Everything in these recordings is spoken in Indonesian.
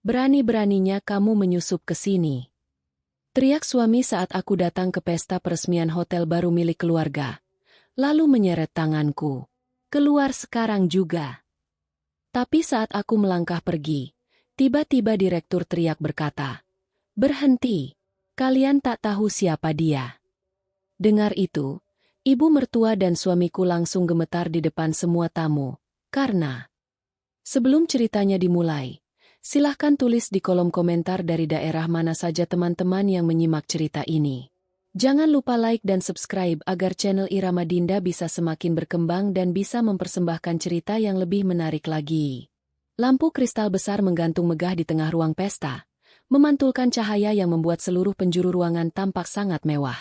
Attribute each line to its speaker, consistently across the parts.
Speaker 1: Berani-beraninya kamu menyusup ke sini. Teriak suami saat aku datang ke pesta peresmian hotel baru milik keluarga. Lalu menyeret tanganku. Keluar sekarang juga. Tapi saat aku melangkah pergi, tiba-tiba direktur teriak berkata, "Berhenti, kalian tak tahu siapa dia." Dengar itu, ibu mertua dan suamiku langsung gemetar di depan semua tamu, karena sebelum ceritanya dimulai, silahkan tulis di kolom komentar dari daerah mana saja teman-teman yang menyimak cerita ini. Jangan lupa like dan subscribe agar channel Irama Dinda bisa semakin berkembang dan bisa mempersembahkan cerita yang lebih menarik lagi. Lampu kristal besar menggantung megah di tengah ruang pesta, memantulkan cahaya yang membuat seluruh penjuru ruangan tampak sangat mewah.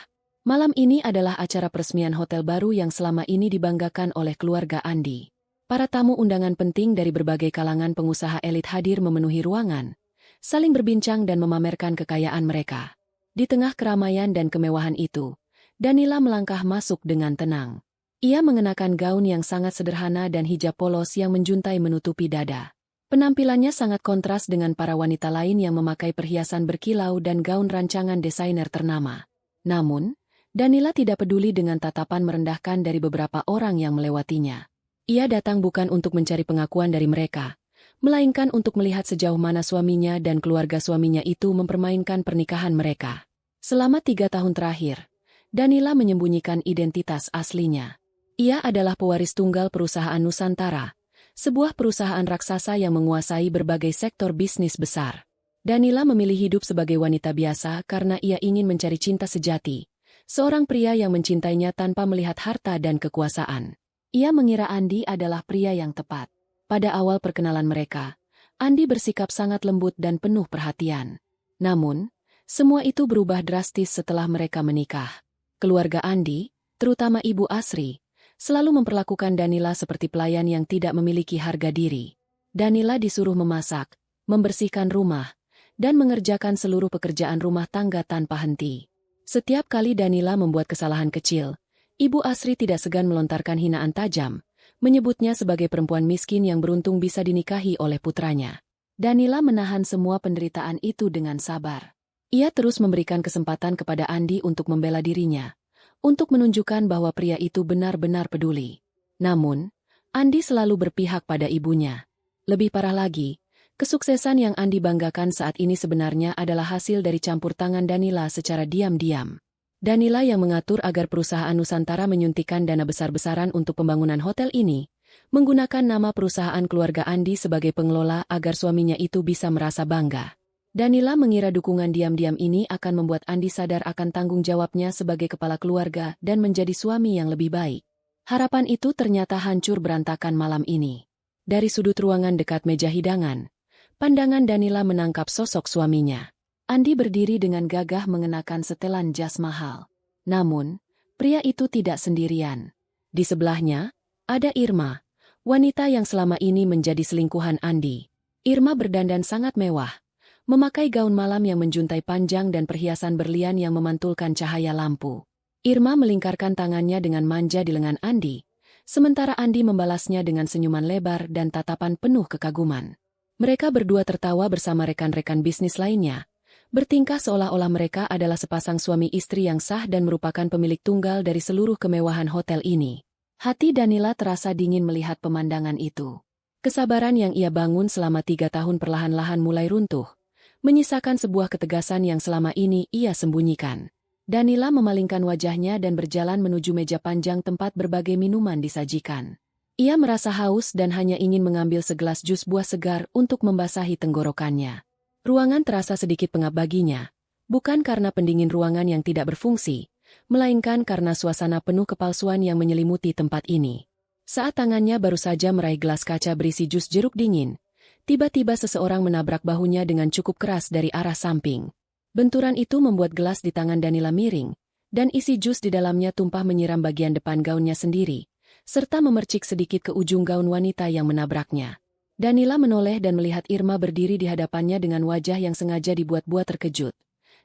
Speaker 1: Malam ini adalah acara peresmian hotel baru yang selama ini dibanggakan oleh keluarga Andi. Para tamu undangan penting dari berbagai kalangan pengusaha elit hadir memenuhi ruangan, saling berbincang dan memamerkan kekayaan mereka. Di tengah keramaian dan kemewahan itu, Danila melangkah masuk dengan tenang. Ia mengenakan gaun yang sangat sederhana dan hijab polos yang menjuntai menutupi dada. Penampilannya sangat kontras dengan para wanita lain yang memakai perhiasan berkilau dan gaun rancangan desainer ternama. Namun, Danila tidak peduli dengan tatapan merendahkan dari beberapa orang yang melewatinya. Ia datang bukan untuk mencari pengakuan dari mereka, melainkan untuk melihat sejauh mana suaminya dan keluarga suaminya itu mempermainkan pernikahan mereka. Selama 3 tahun terakhir, Danila menyembunyikan identitas aslinya. Ia adalah pewaris tunggal perusahaan Nusantara, sebuah perusahaan raksasa yang menguasai berbagai sektor bisnis besar. Danila memilih hidup sebagai wanita biasa karena ia ingin mencari cinta sejati, seorang pria yang mencintainya tanpa melihat harta dan kekuasaan. Ia mengira Andi adalah pria yang tepat. Pada awal perkenalan mereka, Andi bersikap sangat lembut dan penuh perhatian. Namun, semua itu berubah drastis setelah mereka menikah. Keluarga Andi, terutama Ibu Asri, selalu memperlakukan Danila seperti pelayan yang tidak memiliki harga diri. Danila disuruh memasak, membersihkan rumah, dan mengerjakan seluruh pekerjaan rumah tangga tanpa henti. Setiap kali Danila membuat kesalahan kecil, Ibu Asri tidak segan melontarkan hinaan tajam, menyebutnya sebagai perempuan miskin yang beruntung bisa dinikahi oleh putranya. Danila menahan semua penderitaan itu dengan sabar. Ia terus memberikan kesempatan kepada Andi untuk membela dirinya, untuk menunjukkan bahwa pria itu benar-benar peduli. Namun, Andi selalu berpihak pada ibunya. Lebih parah lagi, kesuksesan yang Andi banggakan saat ini sebenarnya adalah hasil dari campur tangan Danila secara diam-diam. Danila yang mengatur agar perusahaan Nusantara menyuntikkan dana besar-besaran untuk pembangunan hotel ini, menggunakan nama perusahaan keluarga Andi sebagai pengelola agar suaminya itu bisa merasa bangga. Danila mengira dukungan diam-diam ini akan membuat Andi sadar akan tanggung jawabnya sebagai kepala keluarga dan menjadi suami yang lebih baik. Harapan itu ternyata hancur berantakan malam ini. Dari sudut ruangan dekat meja hidangan, pandangan Danila menangkap sosok suaminya. Andi berdiri dengan gagah mengenakan setelan jas mahal. Namun, pria itu tidak sendirian. Di sebelahnya, ada Irma, wanita yang selama ini menjadi selingkuhan Andi. Irma berdandan sangat mewah, memakai gaun malam yang menjuntai panjang dan perhiasan berlian yang memantulkan cahaya lampu. Irma melingkarkan tangannya dengan manja di lengan Andi, sementara Andi membalasnya dengan senyuman lebar dan tatapan penuh kekaguman. Mereka berdua tertawa bersama rekan-rekan bisnis lainnya, bertingkah seolah-olah mereka adalah sepasang suami istri yang sah dan merupakan pemilik tunggal dari seluruh kemewahan hotel ini. Hati Danila terasa dingin melihat pemandangan itu. Kesabaran yang ia bangun selama 3 tahun perlahan-lahan mulai runtuh, menyisakan sebuah ketegasan yang selama ini ia sembunyikan. Danila memalingkan wajahnya dan berjalan menuju meja panjang tempat berbagai minuman disajikan. Ia merasa haus dan hanya ingin mengambil segelas jus buah segar untuk membasahi tenggorokannya. Ruangan terasa sedikit pengap baginya, bukan karena pendingin ruangan yang tidak berfungsi, melainkan karena suasana penuh kepalsuan yang menyelimuti tempat ini. Saat tangannya baru saja meraih gelas kaca berisi jus jeruk dingin, tiba-tiba seseorang menabrak bahunya dengan cukup keras dari arah samping. Benturan itu membuat gelas di tangan Danila miring, dan isi jus di dalamnya tumpah menyiram bagian depan gaunnya sendiri, serta memercik sedikit ke ujung gaun wanita yang menabraknya. Danila menoleh dan melihat Irma berdiri di hadapannya dengan wajah yang sengaja dibuat-buat terkejut.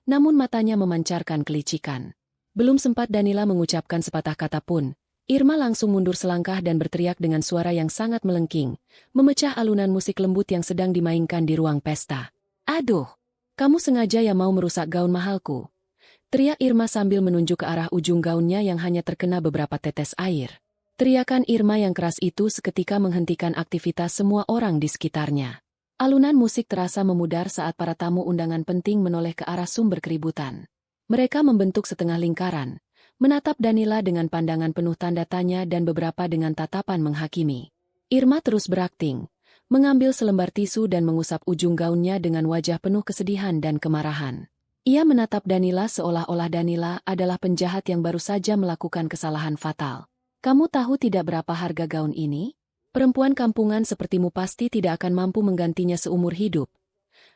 Speaker 1: Namun matanya memancarkan kelicikan. Belum sempat Danila mengucapkan sepatah kata pun, Irma langsung mundur selangkah dan berteriak dengan suara yang sangat melengking, memecah alunan musik lembut yang sedang dimainkan di ruang pesta. Aduh, kamu sengaja ya mau merusak gaun mahalku. Teriak Irma sambil menunjuk ke arah ujung gaunnya yang hanya terkena beberapa tetes air. Teriakan Irma yang keras itu seketika menghentikan aktivitas semua orang di sekitarnya. Alunan musik terasa memudar saat para tamu undangan penting menoleh ke arah sumber keributan. Mereka membentuk setengah lingkaran, menatap Danila dengan pandangan penuh tanda tanya dan beberapa dengan tatapan menghakimi. Irma terus berakting, mengambil selembar tisu dan mengusap ujung gaunnya dengan wajah penuh kesedihan dan kemarahan. Ia menatap Danila seolah-olah Danila adalah penjahat yang baru saja melakukan kesalahan fatal. Kamu tahu tidak berapa harga gaun ini? Perempuan kampungan sepertimu pasti tidak akan mampu menggantinya seumur hidup.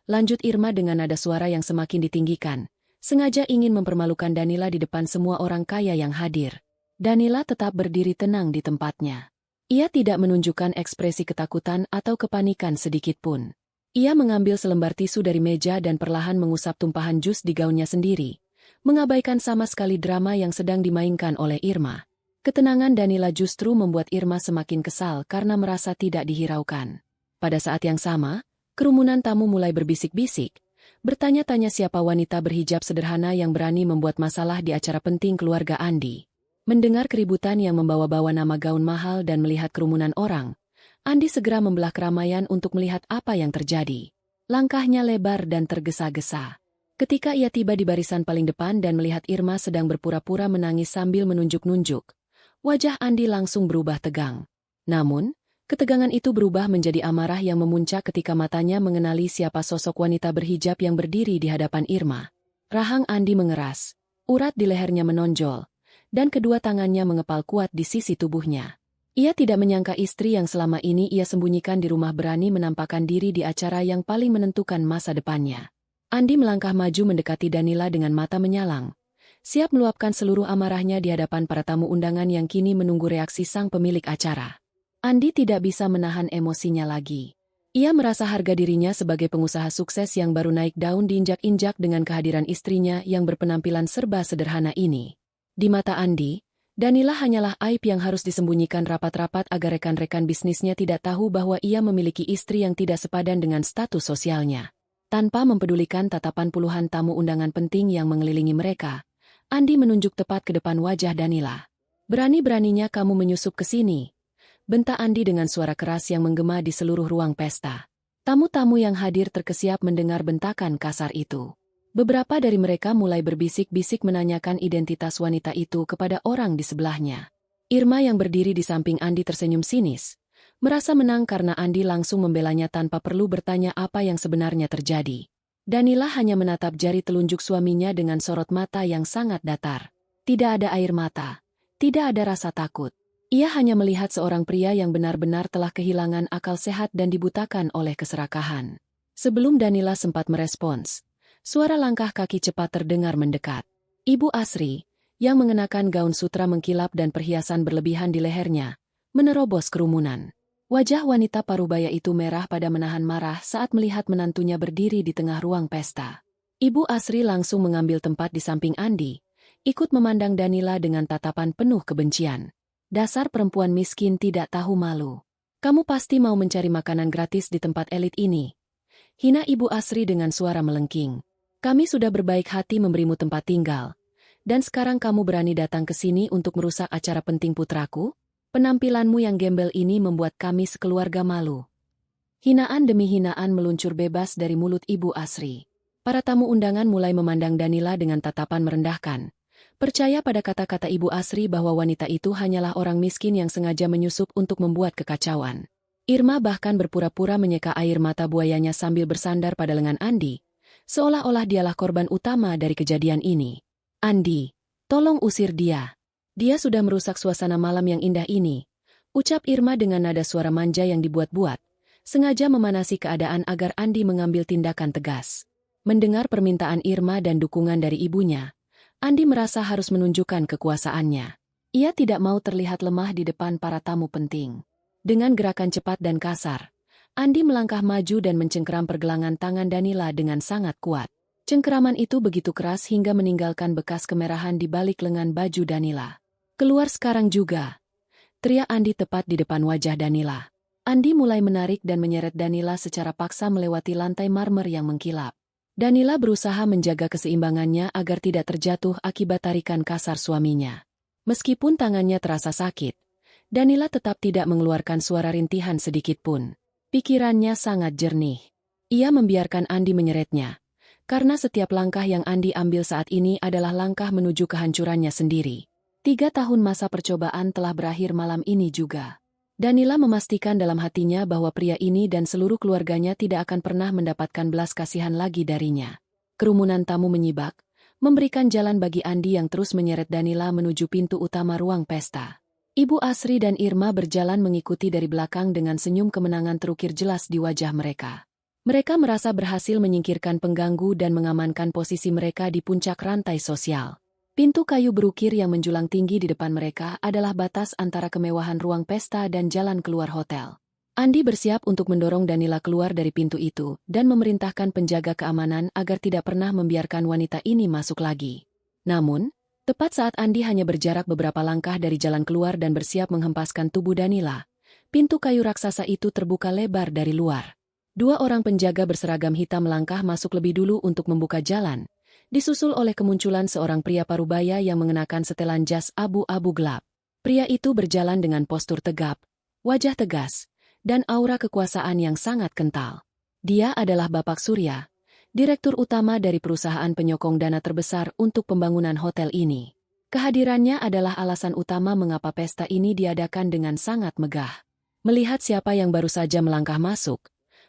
Speaker 1: Lanjut Irma dengan nada suara yang semakin ditinggikan, sengaja ingin mempermalukan Danila di depan semua orang kaya yang hadir. Danila tetap berdiri tenang di tempatnya. Ia tidak menunjukkan ekspresi ketakutan atau kepanikan sedikitpun. Ia mengambil selembar tisu dari meja dan perlahan mengusap tumpahan jus di gaunnya sendiri, mengabaikan sama sekali drama yang sedang dimainkan oleh Irma. Ketenangan Danila justru membuat Irma semakin kesal karena merasa tidak dihiraukan. Pada saat yang sama, kerumunan tamu mulai berbisik-bisik, bertanya-tanya siapa wanita berhijab sederhana yang berani membuat masalah di acara penting keluarga Andi. Mendengar keributan yang membawa-bawa nama gaun mahal dan melihat kerumunan orang, Andi segera membelah keramaian untuk melihat apa yang terjadi. Langkahnya lebar dan tergesa-gesa. Ketika ia tiba di barisan paling depan dan melihat Irma sedang berpura-pura menangis sambil menunjuk-nunjuk, wajah Andi langsung berubah tegang. Namun, ketegangan itu berubah menjadi amarah yang memuncak ketika matanya mengenali siapa sosok wanita berhijab yang berdiri di hadapan Irma. Rahang Andi mengeras, urat di lehernya menonjol, dan kedua tangannya mengepal kuat di sisi tubuhnya. Ia tidak menyangka istri yang selama ini ia sembunyikan di rumah berani menampakkan diri di acara yang paling menentukan masa depannya. Andi melangkah maju mendekati Danila dengan mata menyalang, siap meluapkan seluruh amarahnya di hadapan para tamu undangan yang kini menunggu reaksi sang pemilik acara. Andi tidak bisa menahan emosinya lagi. Ia merasa harga dirinya sebagai pengusaha sukses yang baru naik daun diinjak-injak dengan kehadiran istrinya yang berpenampilan serba sederhana ini. Di mata Andi, Danila hanyalah aib yang harus disembunyikan rapat-rapat agar rekan-rekan bisnisnya tidak tahu bahwa ia memiliki istri yang tidak sepadan dengan status sosialnya. Tanpa mempedulikan tatapan puluhan tamu undangan penting yang mengelilingi mereka, Andi menunjuk tepat ke depan wajah Danila. "Berani-beraninya kamu menyusup ke sini," bentak Andi dengan suara keras yang menggema di seluruh ruang pesta. Tamu-tamu yang hadir terkesiap mendengar bentakan kasar itu. Beberapa dari mereka mulai berbisik-bisik menanyakan identitas wanita itu kepada orang di sebelahnya. Irma yang berdiri di samping Andi tersenyum sinis, merasa menang karena Andi langsung membelanya tanpa perlu bertanya apa yang sebenarnya terjadi. Danila hanya menatap jari telunjuk suaminya dengan sorot mata yang sangat datar. Tidak ada air mata, tidak ada rasa takut. Ia hanya melihat seorang pria yang benar-benar telah kehilangan akal sehat dan dibutakan oleh keserakahan. Sebelum Danila sempat merespons, suara langkah kaki cepat terdengar mendekat. Ibu Asri, yang mengenakan gaun sutra mengkilap dan perhiasan berlebihan di lehernya, menerobos kerumunan. Wajah wanita parubaya itu merah pada menahan marah saat melihat menantunya berdiri di tengah ruang pesta. Ibu Asri langsung mengambil tempat di samping Andi, ikut memandang Danila dengan tatapan penuh kebencian. "Dasar perempuan miskin tidak tahu malu. Kamu pasti mau mencari makanan gratis di tempat elit ini," hina Ibu Asri dengan suara melengking. "Kami sudah berbaik hati memberimu tempat tinggal. Dan sekarang kamu berani datang ke sini untuk merusak acara penting putraku? Penampilanmu yang gembel ini membuat kami sekeluarga malu." Hinaan demi hinaan meluncur bebas dari mulut Ibu Asri. Para tamu undangan mulai memandang Danila dengan tatapan merendahkan. Percaya pada kata-kata Ibu Asri bahwa wanita itu hanyalah orang miskin yang sengaja menyusup untuk membuat kekacauan. Irma bahkan berpura-pura menyeka air mata buayanya sambil bersandar pada lengan Andi, seolah-olah dialah korban utama dari kejadian ini. "Andi, tolong usir dia. Dia sudah merusak suasana malam yang indah ini," ucap Irma dengan nada suara manja yang dibuat-buat, sengaja memanasi keadaan agar Andi mengambil tindakan tegas. Mendengar permintaan Irma dan dukungan dari ibunya, Andi merasa harus menunjukkan kekuasaannya. Ia tidak mau terlihat lemah di depan para tamu penting. Dengan gerakan cepat dan kasar, Andi melangkah maju dan mencengkeram pergelangan tangan Danila dengan sangat kuat. Cengkeraman itu begitu keras hingga meninggalkan bekas kemerahan di balik lengan baju Danila. "Keluar sekarang juga," teriak Andi tepat di depan wajah Danila. Andi mulai menarik dan menyeret Danila secara paksa melewati lantai marmer yang mengkilap. Danila berusaha menjaga keseimbangannya agar tidak terjatuh akibat tarikan kasar suaminya. Meskipun tangannya terasa sakit, Danila tetap tidak mengeluarkan suara rintihan sedikit pun. Pikirannya sangat jernih. Ia membiarkan Andi menyeretnya, karena setiap langkah yang Andi ambil saat ini adalah langkah menuju kehancurannya sendiri. 3 tahun masa percobaan telah berakhir malam ini juga. Danila memastikan dalam hatinya bahwa pria ini dan seluruh keluarganya tidak akan pernah mendapatkan belas kasihan lagi darinya. Kerumunan tamu menyibak, memberikan jalan bagi Andi yang terus menyeret Danila menuju pintu utama ruang pesta. Ibu Asri dan Irma berjalan mengikuti dari belakang dengan senyum kemenangan terukir jelas di wajah mereka. Mereka merasa berhasil menyingkirkan pengganggu dan mengamankan posisi mereka di puncak rantai sosial. Pintu kayu berukir yang menjulang tinggi di depan mereka adalah batas antara kemewahan ruang pesta dan jalan keluar hotel. Andi bersiap untuk mendorong Danila keluar dari pintu itu dan memerintahkan penjaga keamanan agar tidak pernah membiarkan wanita ini masuk lagi. Namun, tepat saat Andi hanya berjarak beberapa langkah dari jalan keluar dan bersiap menghempaskan tubuh Danila, pintu kayu raksasa itu terbuka lebar dari luar. 2 orang penjaga berseragam hitam melangkah masuk lebih dulu untuk membuka jalan, disusul oleh kemunculan seorang pria parubaya yang mengenakan setelan jas abu-abu gelap. Pria itu berjalan dengan postur tegap, wajah tegas, dan aura kekuasaan yang sangat kental. Dia adalah Bapak Surya, direktur utama dari perusahaan penyokong dana terbesar untuk pembangunan hotel ini. Kehadirannya adalah alasan utama mengapa pesta ini diadakan dengan sangat megah. Melihat siapa yang baru saja melangkah masuk,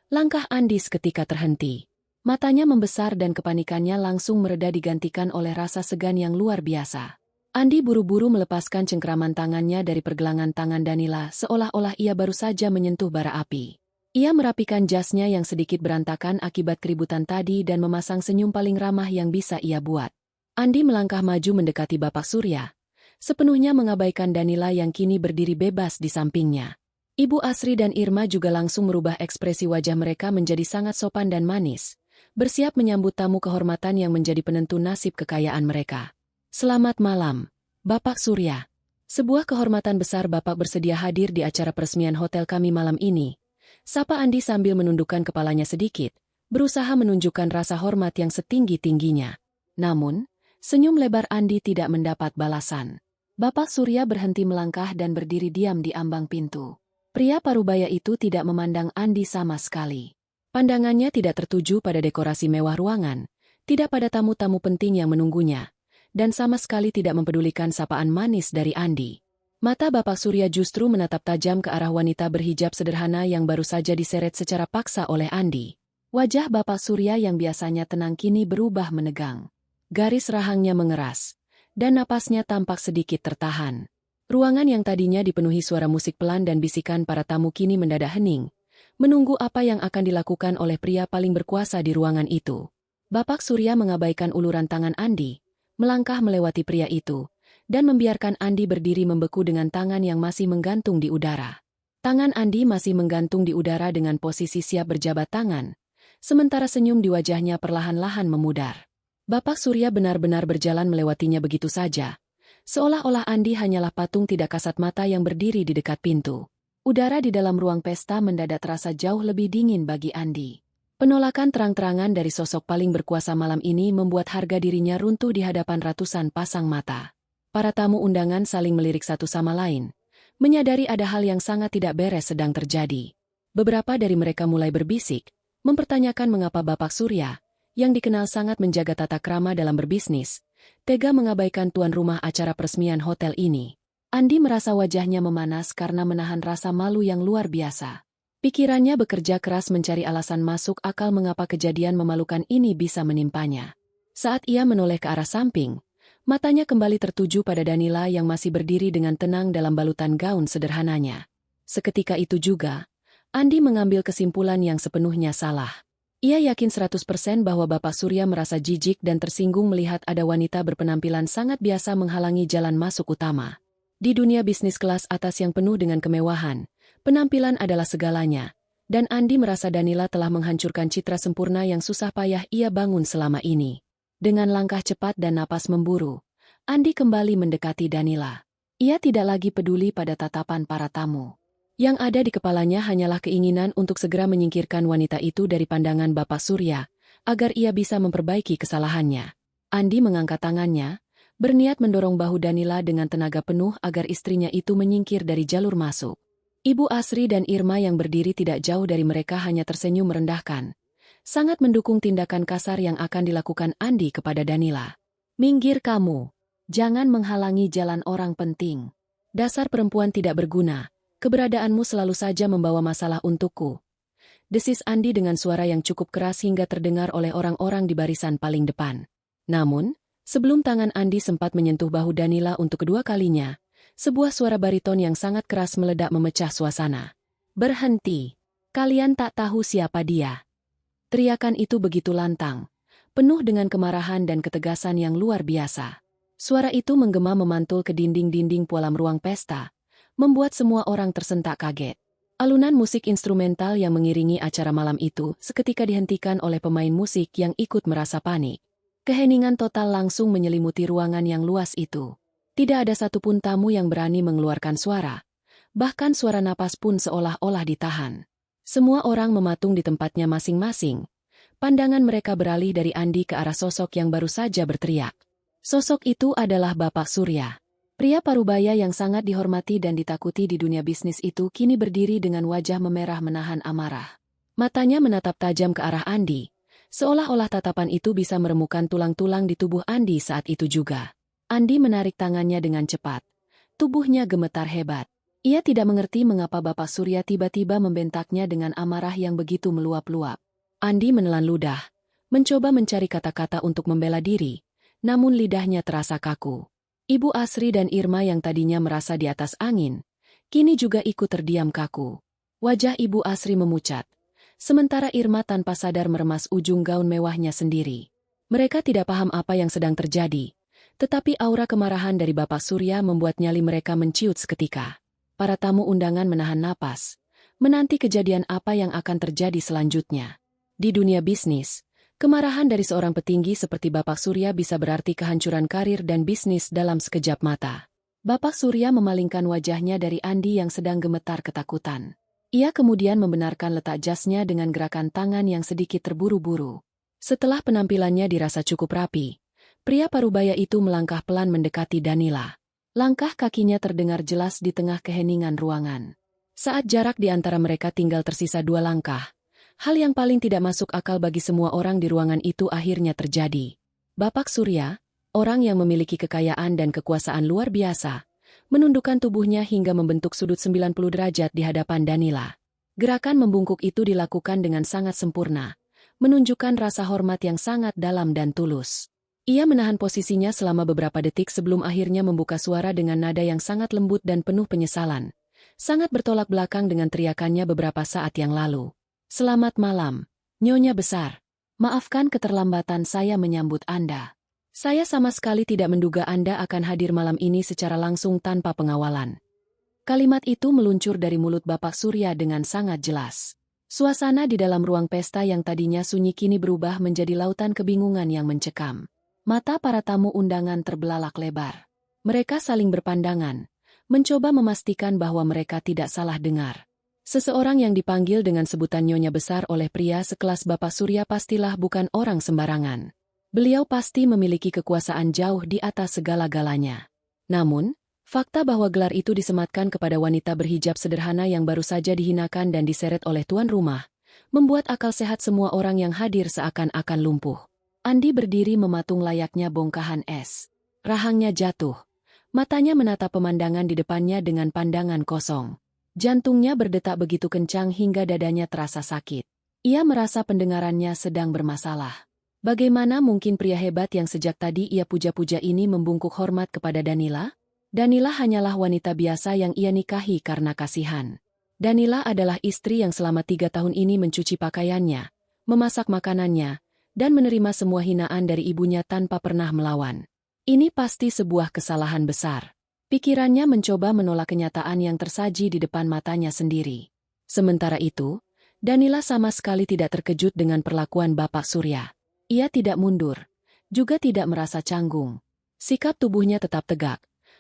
Speaker 1: langkah Andi seketika terhenti. Matanya membesar dan kepanikannya langsung mereda digantikan oleh rasa segan yang luar biasa. Andi buru-buru melepaskan cengkeraman tangannya dari pergelangan tangan Danila seolah-olah ia baru saja menyentuh bara api. Ia merapikan jasnya yang sedikit berantakan akibat keributan tadi dan memasang senyum paling ramah yang bisa ia buat. Andi melangkah maju mendekati Bapak Surya, sepenuhnya mengabaikan Danila yang kini berdiri bebas di sampingnya. Ibu Asri dan Irma juga langsung merubah ekspresi wajah mereka menjadi sangat sopan dan manis, bersiap menyambut tamu kehormatan yang menjadi penentu nasib kekayaan mereka. Selamat malam, Bapak Surya. Sebuah kehormatan besar Bapak bersedia hadir di acara peresmian hotel kami malam ini. Sapa Andi sambil menundukkan kepalanya sedikit, berusaha menunjukkan rasa hormat yang setinggi-tingginya. Namun, senyum lebar Andi tidak mendapat balasan. Bapak Surya berhenti melangkah dan berdiri diam di ambang pintu. Pria parubaya itu tidak memandang Andi sama sekali. Pandangannya tidak tertuju pada dekorasi mewah ruangan, tidak pada tamu-tamu penting yang menunggunya, dan sama sekali tidak mempedulikan sapaan manis dari Andi. Mata Bapak Surya justru menatap tajam ke arah wanita berhijab sederhana yang baru saja diseret secara paksa oleh Andi. Wajah Bapak Surya yang biasanya tenang kini berubah menegang. Garis rahangnya mengeras, dan napasnya tampak sedikit tertahan. Ruangan yang tadinya dipenuhi suara musik pelan dan bisikan para tamu kini mendadak hening, menunggu apa yang akan dilakukan oleh pria paling berkuasa di ruangan itu. Bapak Surya mengabaikan uluran tangan Andi, melangkah melewati pria itu, dan membiarkan Andi berdiri membeku dengan tangan yang masih menggantung di udara. Tangan Andi masih menggantung di udara dengan posisi siap berjabat tangan, sementara senyum di wajahnya perlahan-lahan memudar. Bapak Surya benar-benar berjalan melewatinya begitu saja, seolah-olah Andi hanyalah patung tidak kasat mata yang berdiri di dekat pintu. Udara di dalam ruang pesta mendadak terasa jauh lebih dingin bagi Andi. Penolakan terang-terangan dari sosok paling berkuasa malam ini membuat harga dirinya runtuh di hadapan ratusan pasang mata. Para tamu undangan saling melirik satu sama lain, menyadari ada hal yang sangat tidak beres sedang terjadi. Beberapa dari mereka mulai berbisik, mempertanyakan mengapa Bapak Surya, yang dikenal sangat menjaga tata krama dalam berbisnis, tega mengabaikan tuan rumah acara peresmian hotel ini. Andi merasa wajahnya memanas karena menahan rasa malu yang luar biasa. Pikirannya bekerja keras mencari alasan masuk akal mengapa kejadian memalukan ini bisa menimpanya. Saat ia menoleh ke arah samping, matanya kembali tertuju pada Danila yang masih berdiri dengan tenang dalam balutan gaun sederhananya. Seketika itu juga, Andi mengambil kesimpulan yang sepenuhnya salah. Ia yakin 100% bahwa Bapak Surya merasa jijik dan tersinggung melihat ada wanita berpenampilan sangat biasa menghalangi jalan masuk utama. Di dunia bisnis kelas atas yang penuh dengan kemewahan, penampilan adalah segalanya, dan Andi merasa Danila telah menghancurkan citra sempurna yang susah payah ia bangun selama ini. Dengan langkah cepat dan napas memburu, Andi kembali mendekati Danila. Ia tidak lagi peduli pada tatapan para tamu. Yang ada di kepalanya hanyalah keinginan untuk segera menyingkirkan wanita itu dari pandangan Bapak Surya, agar ia bisa memperbaiki kesalahannya. Andi mengangkat tangannya, berniat mendorong bahu Danila dengan tenaga penuh agar istrinya itu menyingkir dari jalur masuk. Ibu Asri dan Irma yang berdiri tidak jauh dari mereka hanya tersenyum merendahkan. Sangat mendukung tindakan kasar yang akan dilakukan Andi kepada Danila. "Minggir kamu. Jangan menghalangi jalan orang penting. Dasar perempuan tidak berguna. Keberadaanmu selalu saja membawa masalah untukku," desis Andi dengan suara yang cukup keras hingga terdengar oleh orang-orang di barisan paling depan. Namun, sebelum tangan Andi sempat menyentuh bahu Danila untuk kedua kalinya, sebuah suara bariton yang sangat keras meledak memecah suasana. "Berhenti! Kalian tak tahu siapa dia." Teriakan itu begitu lantang, penuh dengan kemarahan dan ketegasan yang luar biasa. Suara itu menggema memantul ke dinding-dinding pualam ruang pesta, membuat semua orang tersentak kaget. Alunan musik instrumental yang mengiringi acara malam itu seketika dihentikan oleh pemain musik yang ikut merasa panik. Keheningan total langsung menyelimuti ruangan yang luas itu. Tidak ada satupun tamu yang berani mengeluarkan suara. Bahkan suara napas pun seolah-olah ditahan. Semua orang mematung di tempatnya masing-masing. Pandangan mereka beralih dari Andi ke arah sosok yang baru saja berteriak. Sosok itu adalah Bapak Surya. Pria parubaya yang sangat dihormati dan ditakuti di dunia bisnis itu kini berdiri dengan wajah memerah menahan amarah. Matanya menatap tajam ke arah Andi, seolah-olah tatapan itu bisa meremukan tulang-tulang di tubuh Andi saat itu juga. Andi menarik tangannya dengan cepat. Tubuhnya gemetar hebat. Ia tidak mengerti mengapa Bapak Surya tiba-tiba membentaknya dengan amarah yang begitu meluap-luap. Andi menelan ludah, mencoba mencari kata-kata untuk membela diri, namun lidahnya terasa kaku. Ibu Asri dan Irma yang tadinya merasa di atas angin, kini juga ikut terdiam kaku. Wajah Ibu Asri memucat, sementara Irma tanpa sadar meremas ujung gaun mewahnya sendiri. Mereka tidak paham apa yang sedang terjadi, tetapi aura kemarahan dari Bapak Surya membuat nyali mereka menciut seketika. Para tamu undangan menahan napas, menanti kejadian apa yang akan terjadi selanjutnya. Di dunia bisnis, kemarahan dari seorang petinggi seperti Bapak Surya bisa berarti kehancuran karir dan bisnis dalam sekejap mata. Bapak Surya memalingkan wajahnya dari Andi yang sedang gemetar ketakutan. Ia kemudian membenarkan letak jasnya dengan gerakan tangan yang sedikit terburu-buru. Setelah penampilannya dirasa cukup rapi, pria parubaya itu melangkah pelan mendekati Danila. Langkah kakinya terdengar jelas di tengah keheningan ruangan. Saat jarak di antara mereka tinggal tersisa 2 langkah, hal yang paling tidak masuk akal bagi semua orang di ruangan itu akhirnya terjadi. Bapak Surya, orang yang memiliki kekayaan dan kekuasaan luar biasa, menundukkan tubuhnya hingga membentuk sudut 90 derajat di hadapan Danila. Gerakan membungkuk itu dilakukan dengan sangat sempurna, menunjukkan rasa hormat yang sangat dalam dan tulus. Ia menahan posisinya selama beberapa detik sebelum akhirnya membuka suara dengan nada yang sangat lembut dan penuh penyesalan. Sangat bertolak belakang dengan teriakannya beberapa saat yang lalu. "Selamat malam, Nyonya Besar. Maafkan keterlambatan saya menyambut Anda. Saya sama sekali tidak menduga Anda akan hadir malam ini secara langsung tanpa pengawalan." Kalimat itu meluncur dari mulut Bapak Surya dengan sangat jelas. Suasana di dalam ruang pesta yang tadinya sunyi kini berubah menjadi lautan kebingungan yang mencekam. Mata para tamu undangan terbelalak lebar. Mereka saling berpandangan, mencoba memastikan bahwa mereka tidak salah dengar. Seseorang yang dipanggil dengan sebutan Nyonya Besar oleh pria sekelas Bapak Surya pastilah bukan orang sembarangan. Beliau pasti memiliki kekuasaan jauh di atas segala-galanya. Namun, fakta bahwa gelar itu disematkan kepada wanita berhijab sederhana yang baru saja dihinakan dan diseret oleh tuan rumah, membuat akal sehat semua orang yang hadir seakan-akan lumpuh. Andi berdiri mematung layaknya bongkahan es. Rahangnya jatuh. Matanya menatap pemandangan di depannya dengan pandangan kosong. Jantungnya berdetak begitu kencang hingga dadanya terasa sakit. Ia merasa pendengarannya sedang bermasalah. Bagaimana mungkin pria hebat yang sejak tadi ia puja-puja ini membungkuk hormat kepada Danila? Danila hanyalah wanita biasa yang ia nikahi karena kasihan. Danila adalah istri yang selama 3 tahun ini mencuci pakaiannya, memasak makanannya, dan menerima semua hinaan dari ibunya tanpa pernah melawan. Ini pasti sebuah kesalahan besar. Pikirannya mencoba menolak kenyataan yang tersaji di depan matanya sendiri. Sementara itu, Danila sama sekali tidak terkejut dengan perlakuan Bapak Surya. Ia tidak mundur, juga tidak merasa canggung. Sikap tubuhnya tetap tegak,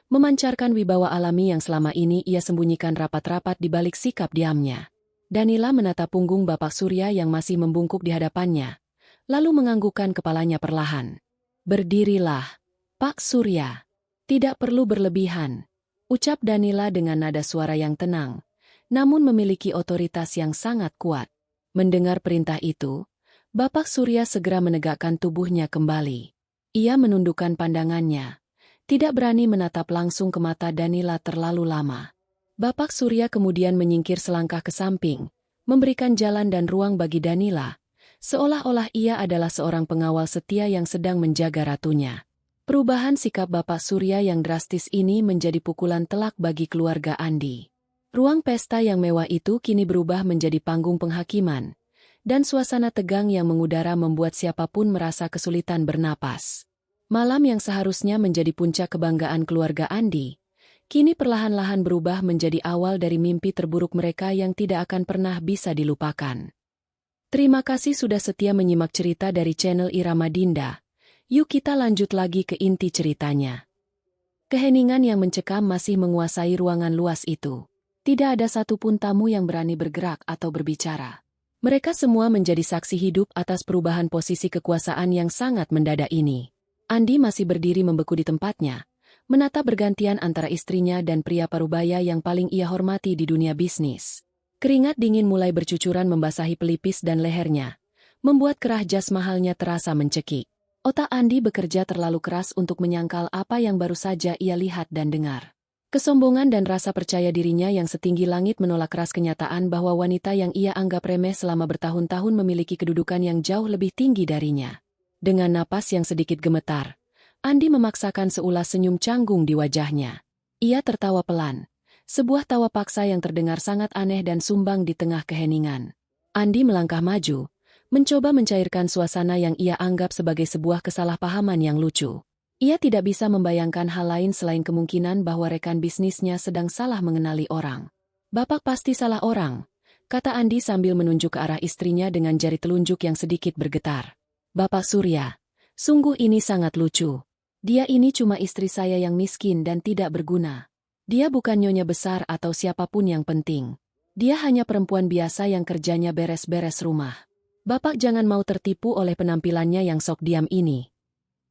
Speaker 1: memancarkan wibawa alami yang selama ini ia sembunyikan rapat-rapat di balik sikap diamnya. Danila menatap punggung Bapak Surya yang masih membungkuk di hadapannya, lalu menganggukkan kepalanya perlahan. "Berdirilah, Pak Surya. Tidak perlu berlebihan," ucap Danila dengan nada suara yang tenang, namun memiliki otoritas yang sangat kuat. Mendengar perintah itu, Bapak Surya segera menegakkan tubuhnya kembali. Ia menundukkan pandangannya, tidak berani menatap langsung ke mata Danila terlalu lama. Bapak Surya kemudian menyingkir selangkah ke samping, memberikan jalan dan ruang bagi Danila, seolah-olah ia adalah seorang pengawal setia yang sedang menjaga ratunya. Perubahan sikap Bapak Surya yang drastis ini menjadi pukulan telak bagi keluarga Andi. Ruang pesta yang mewah itu kini berubah menjadi panggung penghakiman, dan suasana tegang yang mengudara membuat siapapun merasa kesulitan bernapas. Malam yang seharusnya menjadi puncak kebanggaan keluarga Andi, kini perlahan-lahan berubah menjadi awal dari mimpi terburuk mereka yang tidak akan pernah bisa dilupakan. Terima kasih sudah setia menyimak cerita dari channel Irama Dinda. Yuk kita lanjut lagi ke inti ceritanya. Keheningan yang mencekam masih menguasai ruangan luas itu. Tidak ada satupun tamu yang berani bergerak atau berbicara. Mereka semua menjadi saksi hidup atas perubahan posisi kekuasaan yang sangat mendadak ini. Andi masih berdiri membeku di tempatnya, menatap bergantian antara istrinya dan pria parubaya yang paling ia hormati di dunia bisnis. Keringat dingin mulai bercucuran membasahi pelipis dan lehernya, membuat kerah jas mahalnya terasa mencekik. Otak Andi bekerja terlalu keras untuk menyangkal apa yang baru saja ia lihat dan dengar. Kesombongan dan rasa percaya dirinya yang setinggi langit menolak keras kenyataan bahwa wanita yang ia anggap remeh selama bertahun-tahun memiliki kedudukan yang jauh lebih tinggi darinya. Dengan napas yang sedikit gemetar, Andi memaksakan seulas senyum canggung di wajahnya. Ia tertawa pelan, sebuah tawa paksa yang terdengar sangat aneh dan sumbang di tengah keheningan. Andi melangkah maju, mencoba mencairkan suasana yang ia anggap sebagai sebuah kesalahpahaman yang lucu. Ia tidak bisa membayangkan hal lain selain kemungkinan bahwa rekan bisnisnya sedang salah mengenali orang. "Bapak pasti salah orang," kata Andi sambil menunjuk ke arah istrinya dengan jari telunjuk yang sedikit bergetar. "Bapak Surya, sungguh ini sangat lucu. Dia ini cuma istri saya yang miskin dan tidak berguna. Dia bukan nyonya besar atau siapapun yang penting. Dia hanya perempuan biasa yang kerjanya beres-beres rumah. Bapak jangan mau tertipu oleh penampilannya yang sok diam ini."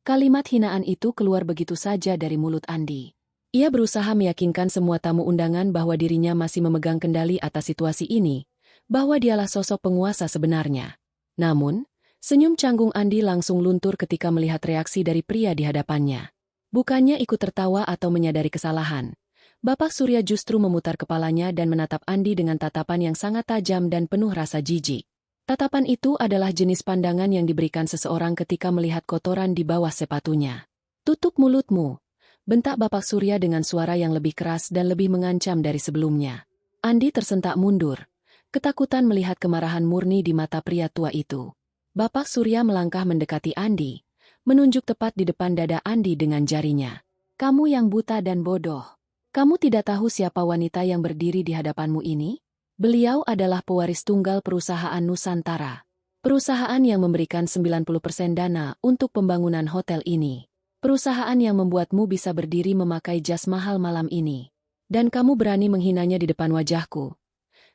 Speaker 1: Kalimat hinaan itu keluar begitu saja dari mulut Andi. Ia berusaha meyakinkan semua tamu undangan bahwa dirinya masih memegang kendali atas situasi ini, bahwa dialah sosok penguasa sebenarnya. Namun, senyum canggung Andi langsung luntur ketika melihat reaksi dari pria di hadapannya. Bukannya ikut tertawa atau menyadari kesalahan, Bapak Surya justru memutar kepalanya dan menatap Andi dengan tatapan yang sangat tajam dan penuh rasa jijik. Tatapan itu adalah jenis pandangan yang diberikan seseorang ketika melihat kotoran di bawah sepatunya. "Tutup mulutmu," bentak Bapak Surya dengan suara yang lebih keras dan lebih mengancam dari sebelumnya. Andi tersentak mundur, ketakutan melihat kemarahan murni di mata pria tua itu. Bapak Surya melangkah mendekati Andi, menunjuk tepat di depan dada Andi dengan jarinya. "Kamu yang buta dan bodoh. Kamu tidak tahu siapa wanita yang berdiri di hadapanmu ini? Beliau adalah pewaris tunggal perusahaan Nusantara. Perusahaan yang memberikan 90% dana untuk pembangunan hotel ini. Perusahaan yang membuatmu bisa berdiri memakai jas mahal malam ini. Dan kamu berani menghinanya di depan wajahku,"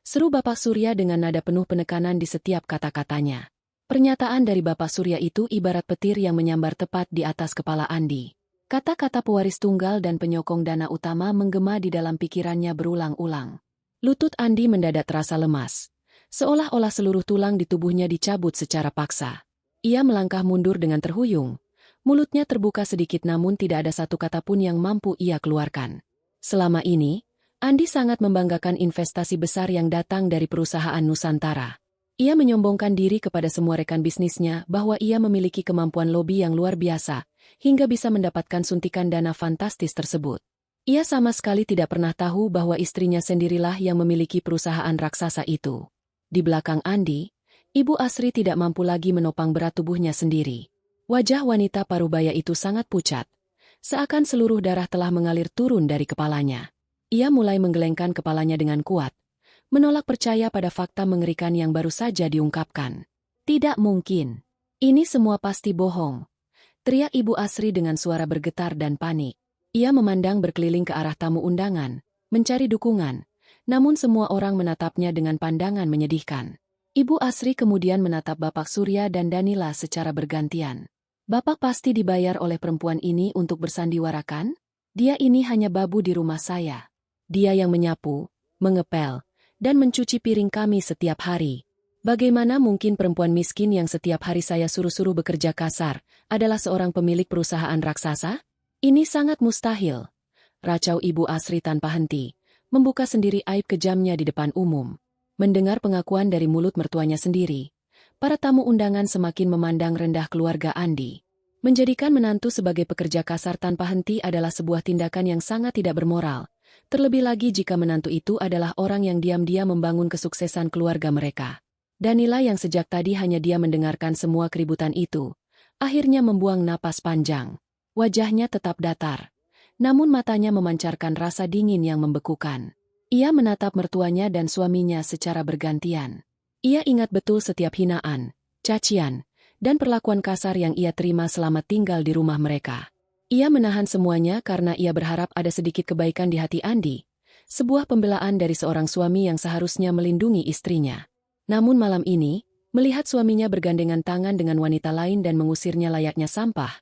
Speaker 1: seru Bapak Surya dengan nada penuh penekanan di setiap kata-katanya. Pernyataan dari Bapak Surya itu ibarat petir yang menyambar tepat di atas kepala Andi. Kata-kata pewaris tunggal dan penyokong dana utama menggema di dalam pikirannya berulang-ulang. Lutut Andi mendadak terasa lemas, seolah-olah seluruh tulang di tubuhnya dicabut secara paksa. Ia melangkah mundur dengan terhuyung, mulutnya terbuka sedikit namun tidak ada satu kata pun yang mampu ia keluarkan. Selama ini, Andi sangat membanggakan investasi besar yang datang dari perusahaan Nusantara. Ia menyombongkan diri kepada semua rekan bisnisnya bahwa ia memiliki kemampuan lobi yang luar biasa, hingga bisa mendapatkan suntikan dana fantastis tersebut. Ia sama sekali tidak pernah tahu bahwa istrinya sendirilah yang memiliki perusahaan raksasa itu. Di belakang Andi, Ibu Asri tidak mampu lagi menopang berat tubuhnya sendiri. Wajah wanita parubaya itu sangat pucat, seakan seluruh darah telah mengalir turun dari kepalanya. Ia mulai menggelengkan kepalanya dengan kuat, menolak percaya pada fakta mengerikan yang baru saja diungkapkan. "Tidak mungkin. Ini semua pasti bohong," teriak Ibu Asri dengan suara bergetar dan panik. Ia memandang berkeliling ke arah tamu undangan, mencari dukungan, namun semua orang menatapnya dengan pandangan menyedihkan. Ibu Asri kemudian menatap Bapak Surya dan Danila secara bergantian. Bapak pasti dibayar oleh perempuan ini untuk bersandiwara kan? Dia ini hanya babu di rumah saya. Dia yang menyapu, mengepel, dan mencuci piring kami setiap hari. Bagaimana mungkin perempuan miskin yang setiap hari saya suruh-suruh bekerja kasar adalah seorang pemilik perusahaan raksasa? Ini sangat mustahil. Racau Ibu Asri tanpa henti, membuka sendiri aib kejamnya di depan umum. Mendengar pengakuan dari mulut mertuanya sendiri, para tamu undangan semakin memandang rendah keluarga Andi. Menjadikan menantu sebagai pekerja kasar tanpa henti adalah sebuah tindakan yang sangat tidak bermoral, terlebih lagi jika menantu itu adalah orang yang diam-diam membangun kesuksesan keluarga mereka. Danila yang sejak tadi hanya dia mendengarkan semua keributan itu, akhirnya membuang napas panjang. Wajahnya tetap datar, namun matanya memancarkan rasa dingin yang membekukan. Ia menatap mertuanya dan suaminya secara bergantian. Ia ingat betul setiap hinaan, cacian, dan perlakuan kasar yang ia terima selama tinggal di rumah mereka. Ia menahan semuanya karena ia berharap ada sedikit kebaikan di hati Andi, sebuah pembelaan dari seorang suami yang seharusnya melindungi istrinya. Namun malam ini, melihat suaminya bergandengan tangan dengan wanita lain dan mengusirnya layaknya sampah,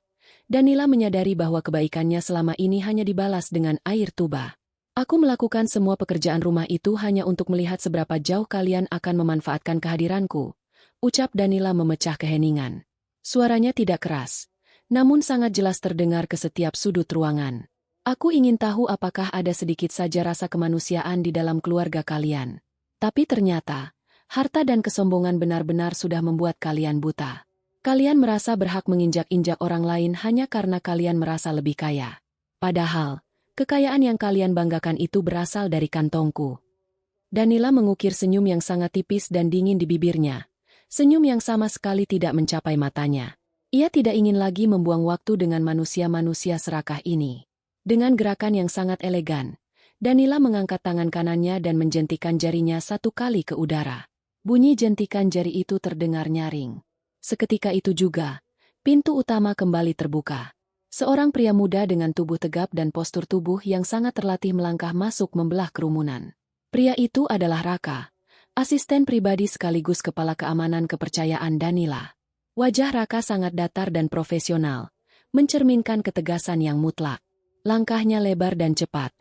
Speaker 1: Danila menyadari bahwa kebaikannya selama ini hanya dibalas dengan air tuba. Aku melakukan semua pekerjaan rumah itu hanya untuk melihat seberapa jauh kalian akan memanfaatkan kehadiranku, ucap Danila memecah keheningan. Suaranya tidak keras, namun sangat jelas terdengar ke setiap sudut ruangan. Aku ingin tahu apakah ada sedikit saja rasa kemanusiaan di dalam keluarga kalian. Tapi ternyata, harta dan kesombongan benar-benar sudah membuat kalian buta. Kalian merasa berhak menginjak-injak orang lain hanya karena kalian merasa lebih kaya. Padahal, kekayaan yang kalian banggakan itu berasal dari kantongku. Danila mengukir senyum yang sangat tipis dan dingin di bibirnya. Senyum yang sama sekali tidak mencapai matanya. Ia tidak ingin lagi membuang waktu dengan manusia-manusia serakah ini. Dengan gerakan yang sangat elegan, Danila mengangkat tangan kanannya dan menjentikan jarinya satu kali ke udara. Bunyi jentikan jari itu terdengar nyaring. Seketika itu juga, pintu utama kembali terbuka. Seorang pria muda dengan tubuh tegap dan postur tubuh yang sangat terlatih melangkah masuk membelah kerumunan. Pria itu adalah Raka, asisten pribadi sekaligus kepala keamanan kepercayaan Danila. Wajah Raka sangat datar dan profesional, mencerminkan ketegasan yang mutlak. Langkahnya lebar dan cepat,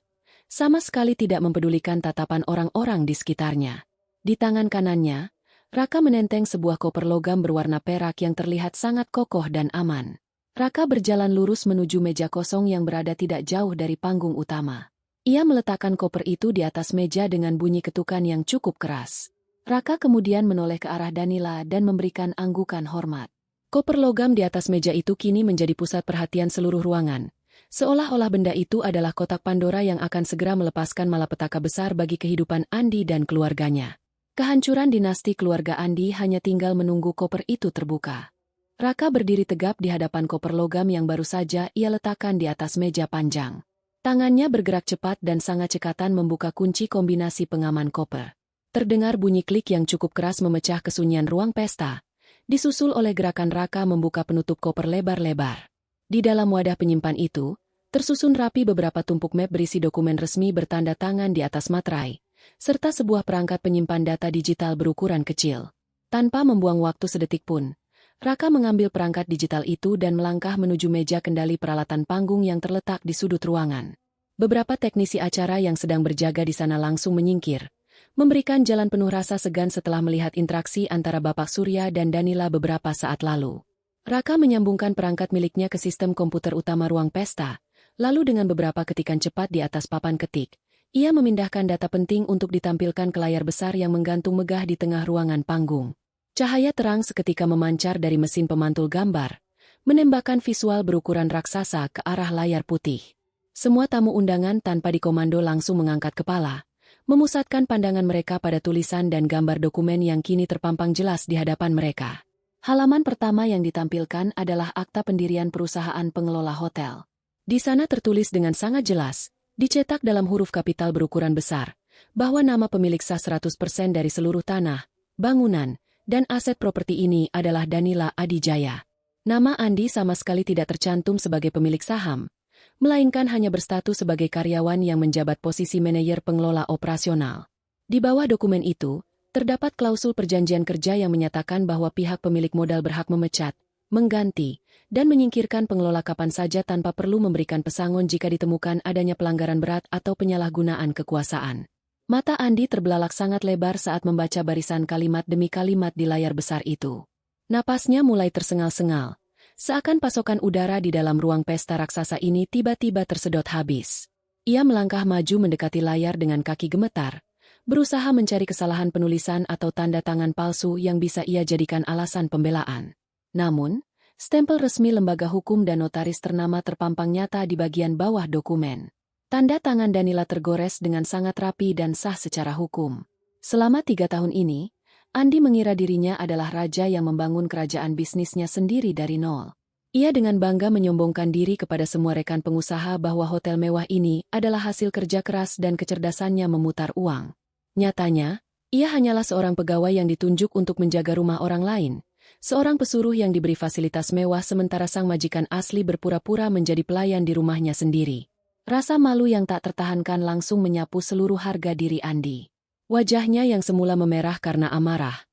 Speaker 1: sama sekali tidak mempedulikan tatapan orang-orang di sekitarnya. Di tangan kanannya, Raka menenteng sebuah koper logam berwarna perak yang terlihat sangat kokoh dan aman. Raka berjalan lurus menuju meja kosong yang berada tidak jauh dari panggung utama. Ia meletakkan koper itu di atas meja dengan bunyi ketukan yang cukup keras. Raka kemudian menoleh ke arah Danila dan memberikan anggukan hormat. Koper logam di atas meja itu kini menjadi pusat perhatian seluruh ruangan. Seolah-olah benda itu adalah kotak Pandora yang akan segera melepaskan malapetaka besar bagi kehidupan Andi dan keluarganya. Kehancuran dinasti keluarga Andi hanya tinggal menunggu koper itu terbuka. Raka berdiri tegap di hadapan koper logam yang baru saja ia letakkan di atas meja panjang. Tangannya bergerak cepat dan sangat cekatan membuka kunci kombinasi pengaman koper. Terdengar bunyi klik yang cukup keras memecah kesunyian ruang pesta, disusul oleh gerakan Raka membuka penutup koper lebar-lebar. Di dalam wadah penyimpan itu, tersusun rapi beberapa tumpuk map berisi dokumen resmi bertanda tangan di atas materai, serta sebuah perangkat penyimpan data digital berukuran kecil. Tanpa membuang waktu sedetik pun, Raka mengambil perangkat digital itu dan melangkah menuju meja kendali peralatan panggung yang terletak di sudut ruangan. Beberapa teknisi acara yang sedang berjaga di sana langsung menyingkir, memberikan jalan penuh rasa segan setelah melihat interaksi antara Bapak Surya dan Danila beberapa saat lalu. Raka menyambungkan perangkat miliknya ke sistem komputer utama ruang pesta, lalu dengan beberapa ketikan cepat di atas papan ketik, ia memindahkan data penting untuk ditampilkan ke layar besar yang menggantung megah di tengah ruangan panggung. Cahaya terang seketika memancar dari mesin pemantul gambar, menembakkan visual berukuran raksasa ke arah layar putih. Semua tamu undangan tanpa dikomando langsung mengangkat kepala, memusatkan pandangan mereka pada tulisan dan gambar dokumen yang kini terpampang jelas di hadapan mereka. Halaman pertama yang ditampilkan adalah akta pendirian perusahaan pengelola hotel. Di sana tertulis dengan sangat jelas, dicetak dalam huruf kapital berukuran besar, bahwa nama pemilik sah 100% dari seluruh tanah, bangunan, dan aset properti ini adalah Danila Adijaya. Nama Andi sama sekali tidak tercantum sebagai pemilik saham, melainkan hanya berstatus sebagai karyawan yang menjabat posisi manajer pengelola operasional. Di bawah dokumen itu, terdapat klausul perjanjian kerja yang menyatakan bahwa pihak pemilik modal berhak memecat, mengganti, dan menyingkirkan pengelola kapan saja tanpa perlu memberikan pesangon jika ditemukan adanya pelanggaran berat atau penyalahgunaan kekuasaan. Mata Andi terbelalak sangat lebar saat membaca barisan kalimat demi kalimat di layar besar itu. Napasnya mulai tersengal-sengal, seakan pasokan udara di dalam ruang pesta raksasa ini tiba-tiba tersedot habis. Ia melangkah maju mendekati layar dengan kaki gemetar, berusaha mencari kesalahan penulisan atau tanda tangan palsu yang bisa ia jadikan alasan pembelaan. Namun, stempel resmi lembaga hukum dan notaris ternama terpampang nyata di bagian bawah dokumen. Tanda tangan Danila tergores dengan sangat rapi dan sah secara hukum. Selama 3 tahun ini, Andi mengira dirinya adalah raja yang membangun kerajaan bisnisnya sendiri dari nol. Ia dengan bangga menyombongkan diri kepada semua rekan pengusaha bahwa hotel mewah ini adalah hasil kerja keras dan kecerdasannya memutar uang. Nyatanya, ia hanyalah seorang pegawai yang ditunjuk untuk menjaga rumah orang lain, seorang pesuruh yang diberi fasilitas mewah sementara sang majikan asli berpura-pura menjadi pelayan di rumahnya sendiri. Rasa malu yang tak tertahankan langsung menyapu seluruh harga diri Andi. Wajahnya yang semula memerah karena amarah,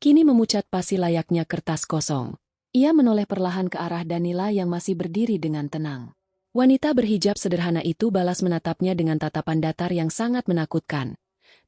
Speaker 1: kini memucat pasi layaknya kertas kosong. Ia menoleh perlahan ke arah Danila yang masih berdiri dengan tenang. Wanita berhijab sederhana itu balas menatapnya dengan tatapan datar yang sangat menakutkan.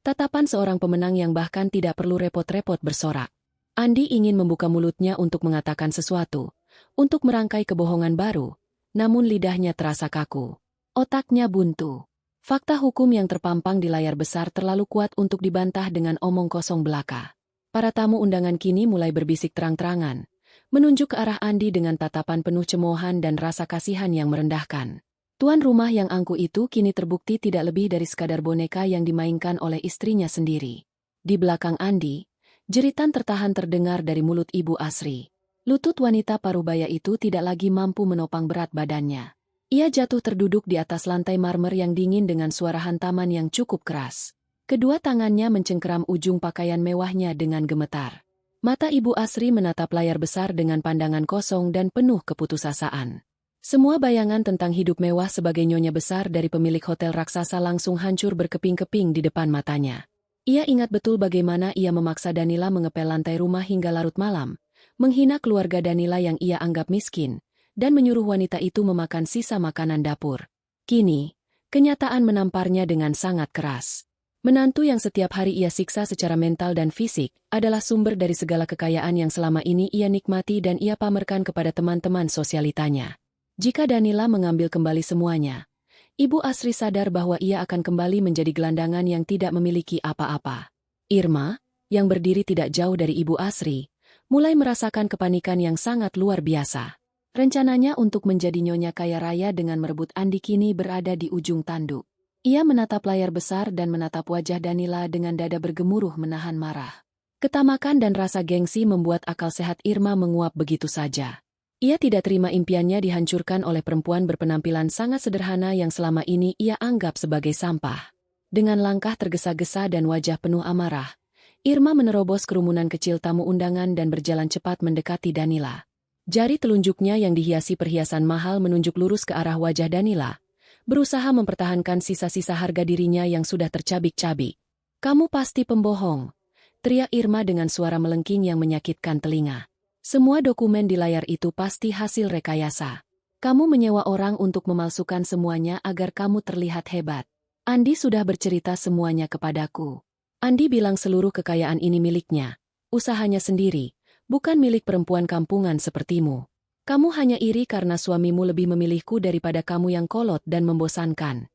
Speaker 1: Tatapan seorang pemenang yang bahkan tidak perlu repot-repot bersorak. Andi ingin membuka mulutnya untuk mengatakan sesuatu, untuk merangkai kebohongan baru, namun lidahnya terasa kaku. Otaknya buntu. Fakta hukum yang terpampang di layar besar terlalu kuat untuk dibantah dengan omong kosong belaka. Para tamu undangan kini mulai berbisik terang-terangan, menunjuk ke arah Andi dengan tatapan penuh cemoohan dan rasa kasihan yang merendahkan. Tuan rumah yang angkuh itu kini terbukti tidak lebih dari sekadar boneka yang dimainkan oleh istrinya sendiri. Di belakang Andi, jeritan tertahan terdengar dari mulut Ibu Asri. Lutut wanita parubaya itu tidak lagi mampu menopang berat badannya. Ia jatuh terduduk di atas lantai marmer yang dingin dengan suara hantaman yang cukup keras. Kedua tangannya mencengkeram ujung pakaian mewahnya dengan gemetar. Mata Ibu Asri menatap layar besar dengan pandangan kosong dan penuh keputusasaan. Semua bayangan tentang hidup mewah sebagai nyonya besar dari pemilik hotel raksasa langsung hancur berkeping-keping di depan matanya. Ia ingat betul bagaimana ia memaksa Danila mengepel lantai rumah hingga larut malam, menghina keluarga Danila yang ia anggap miskin, dan menyuruh wanita itu memakan sisa makanan dapur. Kini, kenyataan menamparnya dengan sangat keras. Menantu yang setiap hari ia siksa secara mental dan fisik adalah sumber dari segala kekayaan yang selama ini ia nikmati dan ia pamerkan kepada teman-teman sosialitanya. Jika Danila mengambil kembali semuanya, Ibu Asri sadar bahwa ia akan kembali menjadi gelandangan yang tidak memiliki apa-apa. Irma, yang berdiri tidak jauh dari Ibu Asri, mulai merasakan kepanikan yang sangat luar biasa. Rencananya untuk menjadi nyonya kaya raya dengan merebut Andi kini berada di ujung tanduk. Ia menatap layar besar dan menatap wajah Danila dengan dada bergemuruh menahan marah. Ketamakan dan rasa gengsi membuat akal sehat Irma menguap begitu saja. Ia tidak terima impiannya dihancurkan oleh perempuan berpenampilan sangat sederhana yang selama ini ia anggap sebagai sampah. Dengan langkah tergesa-gesa dan wajah penuh amarah, Irma menerobos kerumunan kecil tamu undangan dan berjalan cepat mendekati Danila. Jari telunjuknya yang dihiasi perhiasan mahal menunjuk lurus ke arah wajah Danila, berusaha mempertahankan sisa-sisa harga dirinya yang sudah tercabik-cabik. "Kamu pasti pembohong," teriak Irma dengan suara melengking yang menyakitkan telinga. "Semua dokumen di layar itu pasti hasil rekayasa. Kamu menyewa orang untuk memalsukan semuanya agar kamu terlihat hebat. Andi sudah bercerita semuanya kepadaku. Andi bilang seluruh kekayaan ini miliknya, usahanya sendiri, bukan milik perempuan kampungan sepertimu. Kamu hanya iri karena suamimu lebih memilihku daripada kamu yang kolot dan membosankan."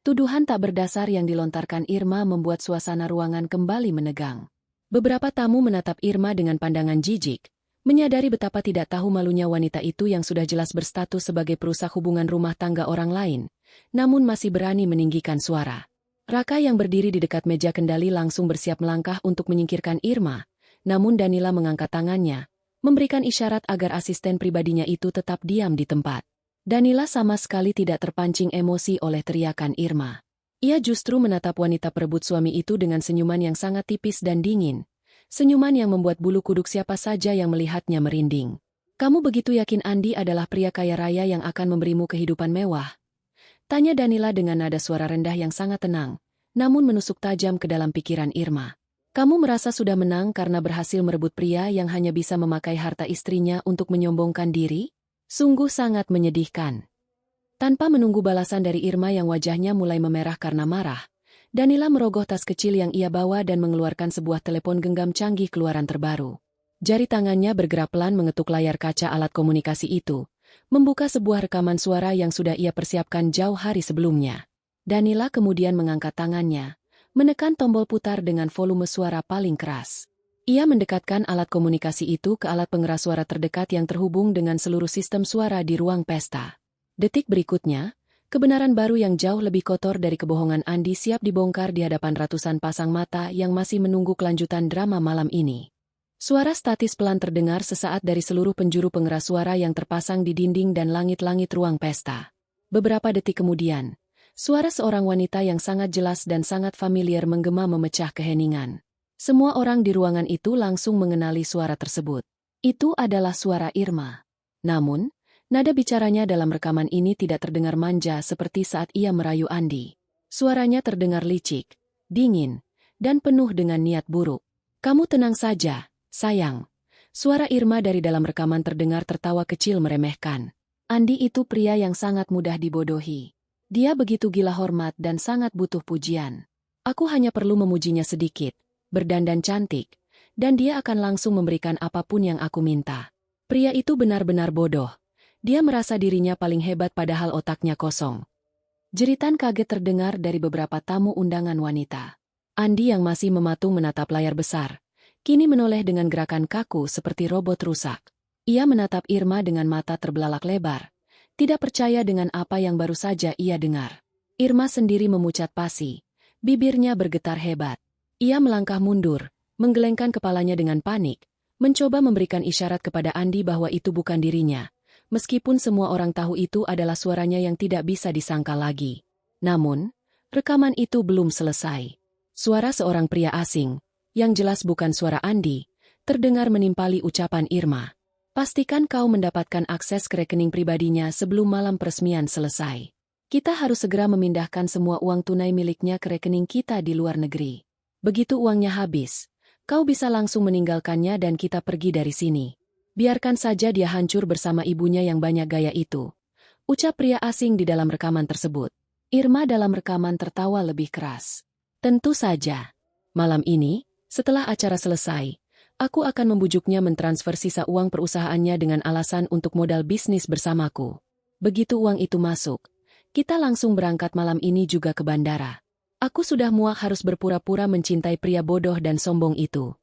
Speaker 1: Tuduhan tak berdasar yang dilontarkan Irma membuat suasana ruangan kembali menegang. Beberapa tamu menatap Irma dengan pandangan jijik, menyadari betapa tidak tahu malunya wanita itu yang sudah jelas berstatus sebagai perusak hubungan rumah tangga orang lain, namun masih berani meninggikan suara. Raka yang berdiri di dekat meja kendali langsung bersiap melangkah untuk menyingkirkan Irma. Namun Danila mengangkat tangannya, memberikan isyarat agar asisten pribadinya itu tetap diam di tempat. Danila sama sekali tidak terpancing emosi oleh teriakan Irma. Ia justru menatap wanita perebut suami itu dengan senyuman yang sangat tipis dan dingin. Senyuman yang membuat bulu kuduk siapa saja yang melihatnya merinding. "Kamu begitu yakin Andi adalah pria kaya raya yang akan memberimu kehidupan mewah?" Tanya Danila dengan nada suara rendah yang sangat tenang, namun menusuk tajam ke dalam pikiran Irma. Kamu merasa sudah menang karena berhasil merebut pria yang hanya bisa memakai harta istrinya untuk menyombongkan diri? Sungguh sangat menyedihkan. Tanpa menunggu balasan dari Irma yang wajahnya mulai memerah karena marah, Danila merogoh tas kecil yang ia bawa dan mengeluarkan sebuah telepon genggam canggih keluaran terbaru. Jari tangannya bergerak pelan mengetuk layar kaca alat komunikasi itu, membuka sebuah rekaman suara yang sudah ia persiapkan jauh hari sebelumnya. Danila kemudian mengangkat tangannya, menekan tombol putar dengan volume suara paling keras. Ia mendekatkan alat komunikasi itu ke alat pengeras suara terdekat yang terhubung dengan seluruh sistem suara di ruang pesta. Detik berikutnya, kebenaran baru yang jauh lebih kotor dari kebohongan Andi siap dibongkar di hadapan ratusan pasang mata yang masih menunggu kelanjutan drama malam ini. Suara statis pelan terdengar sesaat dari seluruh penjuru pengeras suara yang terpasang di dinding dan langit-langit ruang pesta. Beberapa detik kemudian, suara seorang wanita yang sangat jelas dan sangat familiar menggema memecah keheningan. Semua orang di ruangan itu langsung mengenali suara tersebut. Itu adalah suara Irma. Namun, nada bicaranya dalam rekaman ini tidak terdengar manja seperti saat ia merayu Andi. Suaranya terdengar licik, dingin, dan penuh dengan niat buruk. Kamu tenang saja, sayang. Suara Irma dari dalam rekaman terdengar tertawa kecil meremehkan. Andi itu pria yang sangat mudah dibodohi. Dia begitu gila hormat dan sangat butuh pujian. Aku hanya perlu memujinya sedikit, berdandan cantik, dan dia akan langsung memberikan apapun yang aku minta. Pria itu benar-benar bodoh. Dia merasa dirinya paling hebat padahal otaknya kosong. Jeritan kaget terdengar dari beberapa tamu undangan wanita. Andi yang masih mematung menatap layar besar, kini menoleh dengan gerakan kaku seperti robot rusak. Ia menatap Irma dengan mata terbelalak lebar, tidak percaya dengan apa yang baru saja ia dengar. Irma sendiri memucat pasi, bibirnya bergetar hebat. Ia melangkah mundur, menggelengkan kepalanya dengan panik, mencoba memberikan isyarat kepada Andi bahwa itu bukan dirinya, meskipun semua orang tahu itu adalah suaranya yang tidak bisa disangka lagi. Namun, rekaman itu belum selesai. Suara seorang pria asing, yang jelas bukan suara Andi, terdengar menimpali ucapan Irma. Pastikan kau mendapatkan akses ke rekening pribadinya sebelum malam peresmian selesai. Kita harus segera memindahkan semua uang tunai miliknya ke rekening kita di luar negeri. Begitu uangnya habis, kau bisa langsung meninggalkannya dan kita pergi dari sini. Biarkan saja dia hancur bersama ibunya yang banyak gaya itu. Ucap pria asing di dalam rekaman tersebut. Irma dalam rekaman tertawa lebih keras. Tentu saja. Malam ini, setelah acara selesai, aku akan membujuknya mentransfer sisa uang perusahaannya dengan alasan untuk modal bisnis bersamaku. Begitu uang itu masuk, kita langsung berangkat malam ini juga ke bandara. Aku sudah muak harus berpura-pura mencintai pria bodoh dan sombong itu.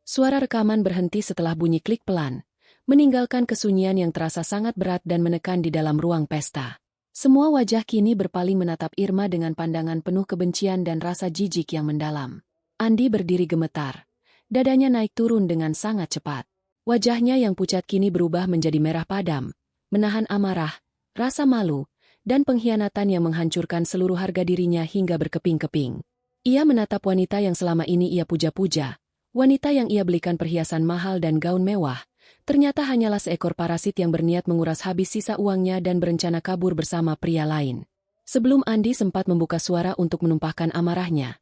Speaker 1: Suara rekaman berhenti setelah bunyi klik pelan, meninggalkan kesunyian yang terasa sangat berat dan menekan di dalam ruang pesta. Semua wajah kini berpaling menatap Irma dengan pandangan penuh kebencian dan rasa jijik yang mendalam. Andi berdiri gemetar. Dadanya naik turun dengan sangat cepat. Wajahnya yang pucat kini berubah menjadi merah padam, menahan amarah, rasa malu, dan pengkhianatan yang menghancurkan seluruh harga dirinya hingga berkeping-keping. Ia menatap wanita yang selama ini ia puja-puja, wanita yang ia belikan perhiasan mahal dan gaun mewah, ternyata hanyalah seekor parasit yang berniat menguras habis sisa uangnya dan berencana kabur bersama pria lain. Sebelum Andi sempat membuka suara untuk menumpahkan amarahnya,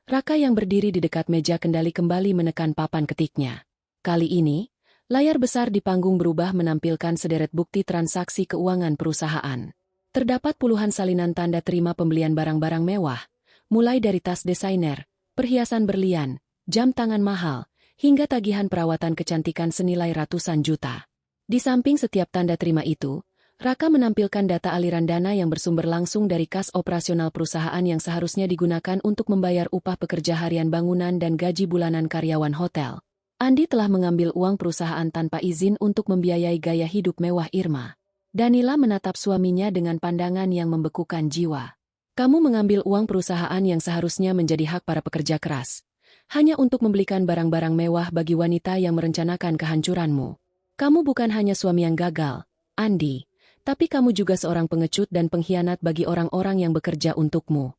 Speaker 1: Raka yang berdiri di dekat meja kendali kembali menekan papan ketiknya. Kali ini, layar besar di panggung berubah menampilkan sederet bukti transaksi keuangan perusahaan. Terdapat puluhan salinan tanda terima pembelian barang-barang mewah, mulai dari tas desainer, perhiasan berlian, jam tangan mahal, hingga tagihan perawatan kecantikan senilai ratusan juta. Di samping setiap tanda terima itu, Raka menampilkan data aliran dana yang bersumber langsung dari kas operasional perusahaan yang seharusnya digunakan untuk membayar upah pekerja harian bangunan dan gaji bulanan karyawan hotel. Andi telah mengambil uang perusahaan tanpa izin untuk membiayai gaya hidup mewah Irma. Danila menatap suaminya dengan pandangan yang membekukan jiwa. Kamu mengambil uang perusahaan yang seharusnya menjadi hak para pekerja keras, hanya untuk membelikan barang-barang mewah bagi wanita yang merencanakan kehancuranmu. Kamu bukan hanya suami yang gagal, Andi, tapi kamu juga seorang pengecut dan pengkhianat bagi orang-orang yang bekerja untukmu.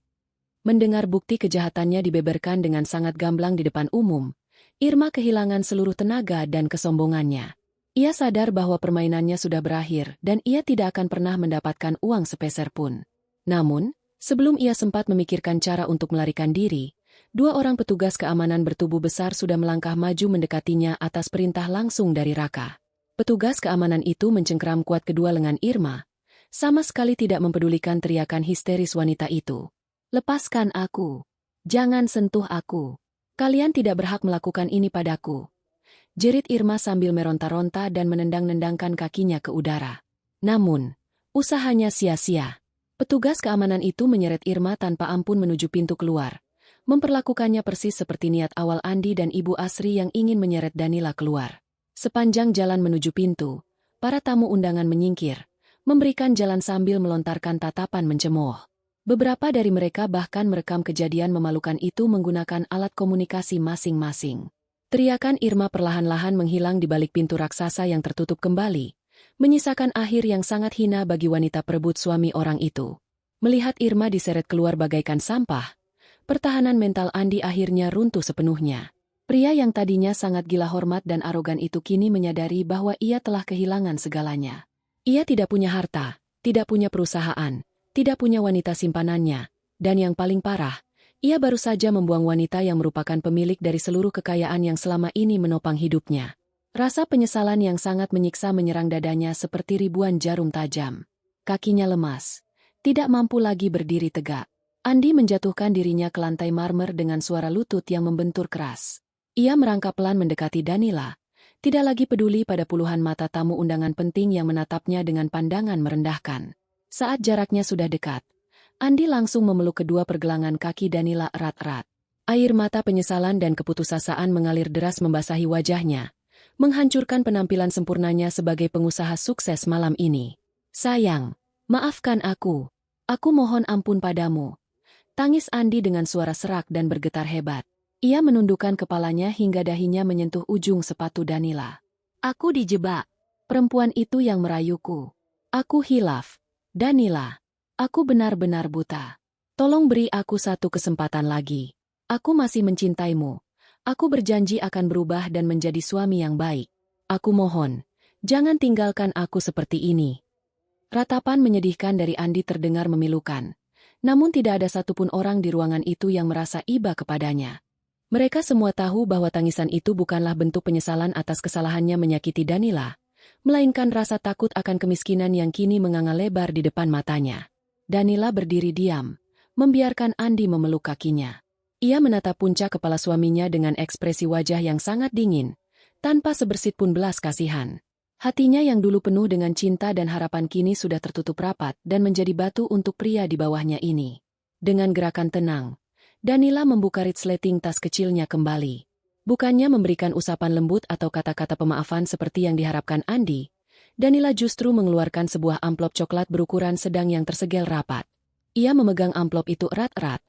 Speaker 1: Mendengar bukti kejahatannya dibeberkan dengan sangat gamblang di depan umum, Irma kehilangan seluruh tenaga dan kesombongannya. Ia sadar bahwa permainannya sudah berakhir dan ia tidak akan pernah mendapatkan uang sepeser pun. Namun, sebelum ia sempat memikirkan cara untuk melarikan diri, dua orang petugas keamanan bertubuh besar sudah melangkah maju mendekatinya atas perintah langsung dari Raka. Petugas keamanan itu mencengkeram kuat kedua lengan Irma, sama sekali tidak mempedulikan teriakan histeris wanita itu. "Lepaskan aku! Jangan sentuh aku! Kalian tidak berhak melakukan ini padaku!" jerit Irma sambil meronta-ronta dan menendang-nendangkan kakinya ke udara. Namun, usahanya sia-sia. Petugas keamanan itu menyeret Irma tanpa ampun menuju pintu keluar, memperlakukannya persis seperti niat awal Andi dan Ibu Asri yang ingin menyeret Danila keluar. Sepanjang jalan menuju pintu, para tamu undangan menyingkir, memberikan jalan sambil melontarkan tatapan mencemooh. Beberapa dari mereka bahkan merekam kejadian memalukan itu menggunakan alat komunikasi masing-masing. Teriakan Irma perlahan-lahan menghilang di balik pintu raksasa yang tertutup kembali, menyisakan akhir yang sangat hina bagi wanita perebut suami orang itu. Melihat Irma diseret keluar bagaikan sampah, pertahanan mental Andi akhirnya runtuh sepenuhnya. Pria yang tadinya sangat gila hormat dan arogan itu kini menyadari bahwa ia telah kehilangan segalanya. Ia tidak punya harta, tidak punya perusahaan, tidak punya wanita simpanannya, dan yang paling parah, ia baru saja membuang wanita yang merupakan pemilik dari seluruh kekayaan yang selama ini menopang hidupnya. Rasa penyesalan yang sangat menyiksa menyerang dadanya seperti ribuan jarum tajam. Kakinya lemas, tidak mampu lagi berdiri tegak. Andi menjatuhkan dirinya ke lantai marmer dengan suara lutut yang membentur keras. Ia merangkak pelan mendekati Danila, tidak lagi peduli pada puluhan mata tamu undangan penting yang menatapnya dengan pandangan merendahkan. Saat jaraknya sudah dekat, Andi langsung memeluk kedua pergelangan kaki Danila erat-erat. Air mata penyesalan dan keputusasaan mengalir deras membasahi wajahnya, menghancurkan penampilan sempurnanya sebagai pengusaha sukses malam ini. "Sayang, maafkan aku. Aku mohon ampun padamu." Tangis Andi dengan suara serak dan bergetar hebat. Ia menundukkan kepalanya hingga dahinya menyentuh ujung sepatu Danila. "Aku dijebak. Perempuan itu yang merayuku. Aku hilaf. Danila, aku benar-benar buta. Tolong beri aku satu kesempatan lagi. Aku masih mencintaimu. Aku berjanji akan berubah dan menjadi suami yang baik. Aku mohon, jangan tinggalkan aku seperti ini." Ratapan menyedihkan dari Andi terdengar memilukan. Namun tidak ada satupun orang di ruangan itu yang merasa iba kepadanya. Mereka semua tahu bahwa tangisan itu bukanlah bentuk penyesalan atas kesalahannya menyakiti Danila, melainkan rasa takut akan kemiskinan yang kini menganga lebar di depan matanya. Danila berdiri diam, membiarkan Andi memeluk kakinya. Ia menatap puncak kepala suaminya dengan ekspresi wajah yang sangat dingin, tanpa sebersit pun belas kasihan. Hatinya yang dulu penuh dengan cinta dan harapan kini sudah tertutup rapat dan menjadi batu untuk pria di bawahnya ini. Dengan gerakan tenang, Danila membuka resleting tas kecilnya kembali. Bukannya memberikan usapan lembut atau kata-kata pemaafan seperti yang diharapkan Andi, Danila justru mengeluarkan sebuah amplop coklat berukuran sedang yang tersegel rapat. Ia memegang amplop itu erat-erat,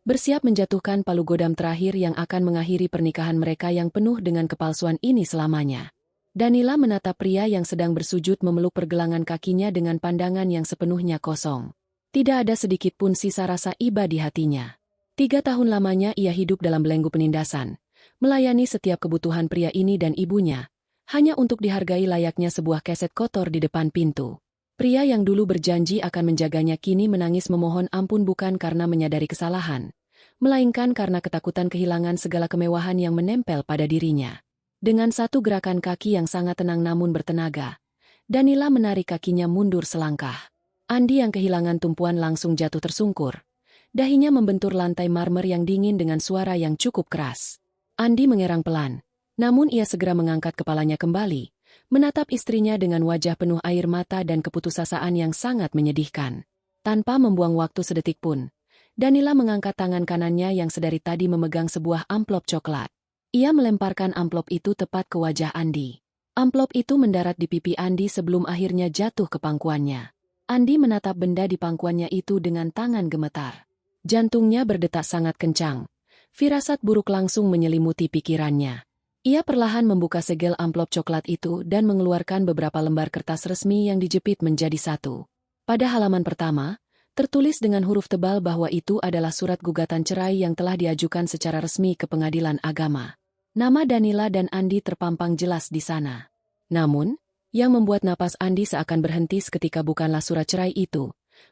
Speaker 1: bersiap menjatuhkan palu godam terakhir yang akan mengakhiri pernikahan mereka yang penuh dengan kepalsuan ini selamanya. Danila menatap pria yang sedang bersujud memeluk pergelangan kakinya dengan pandangan yang sepenuhnya kosong. Tidak ada sedikit pun sisa rasa iba di hatinya. 3 tahun lamanya ia hidup dalam belenggu penindasan, melayani setiap kebutuhan pria ini dan ibunya, hanya untuk dihargai layaknya sebuah keset kotor di depan pintu. Pria yang dulu berjanji akan menjaganya kini menangis memohon ampun bukan karena menyadari kesalahan, melainkan karena ketakutan kehilangan segala kemewahan yang menempel pada dirinya. Dengan satu gerakan kaki yang sangat tenang namun bertenaga, Danila menarik kakinya mundur selangkah. Andi yang kehilangan tumpuan langsung jatuh tersungkur. Dahinya membentur lantai marmer yang dingin dengan suara yang cukup keras. Andi mengerang pelan, namun ia segera mengangkat kepalanya kembali, menatap istrinya dengan wajah penuh air mata dan keputusasaan yang sangat menyedihkan. Tanpa membuang waktu sedetik pun, Danila mengangkat tangan kanannya yang sedari tadi memegang sebuah amplop coklat. Ia melemparkan amplop itu tepat ke wajah Andi. Amplop itu mendarat di pipi Andi sebelum akhirnya jatuh ke pangkuannya. Andi menatap benda di pangkuannya itu dengan tangan gemetar. Jantungnya berdetak sangat kencang. Firasat buruk langsung menyelimuti pikirannya. Ia perlahan membuka segel amplop coklat itu dan mengeluarkan beberapa lembar kertas resmi yang dijepit menjadi satu. Pada halaman pertama, tertulis dengan huruf tebal bahwa itu adalah surat gugatan cerai yang telah diajukan secara resmi ke pengadilan agama. Nama Danila dan Andi terpampang jelas di sana. Namun, yang membuat napas Andi seakan berhenti seketika bukanlah surat cerai itu,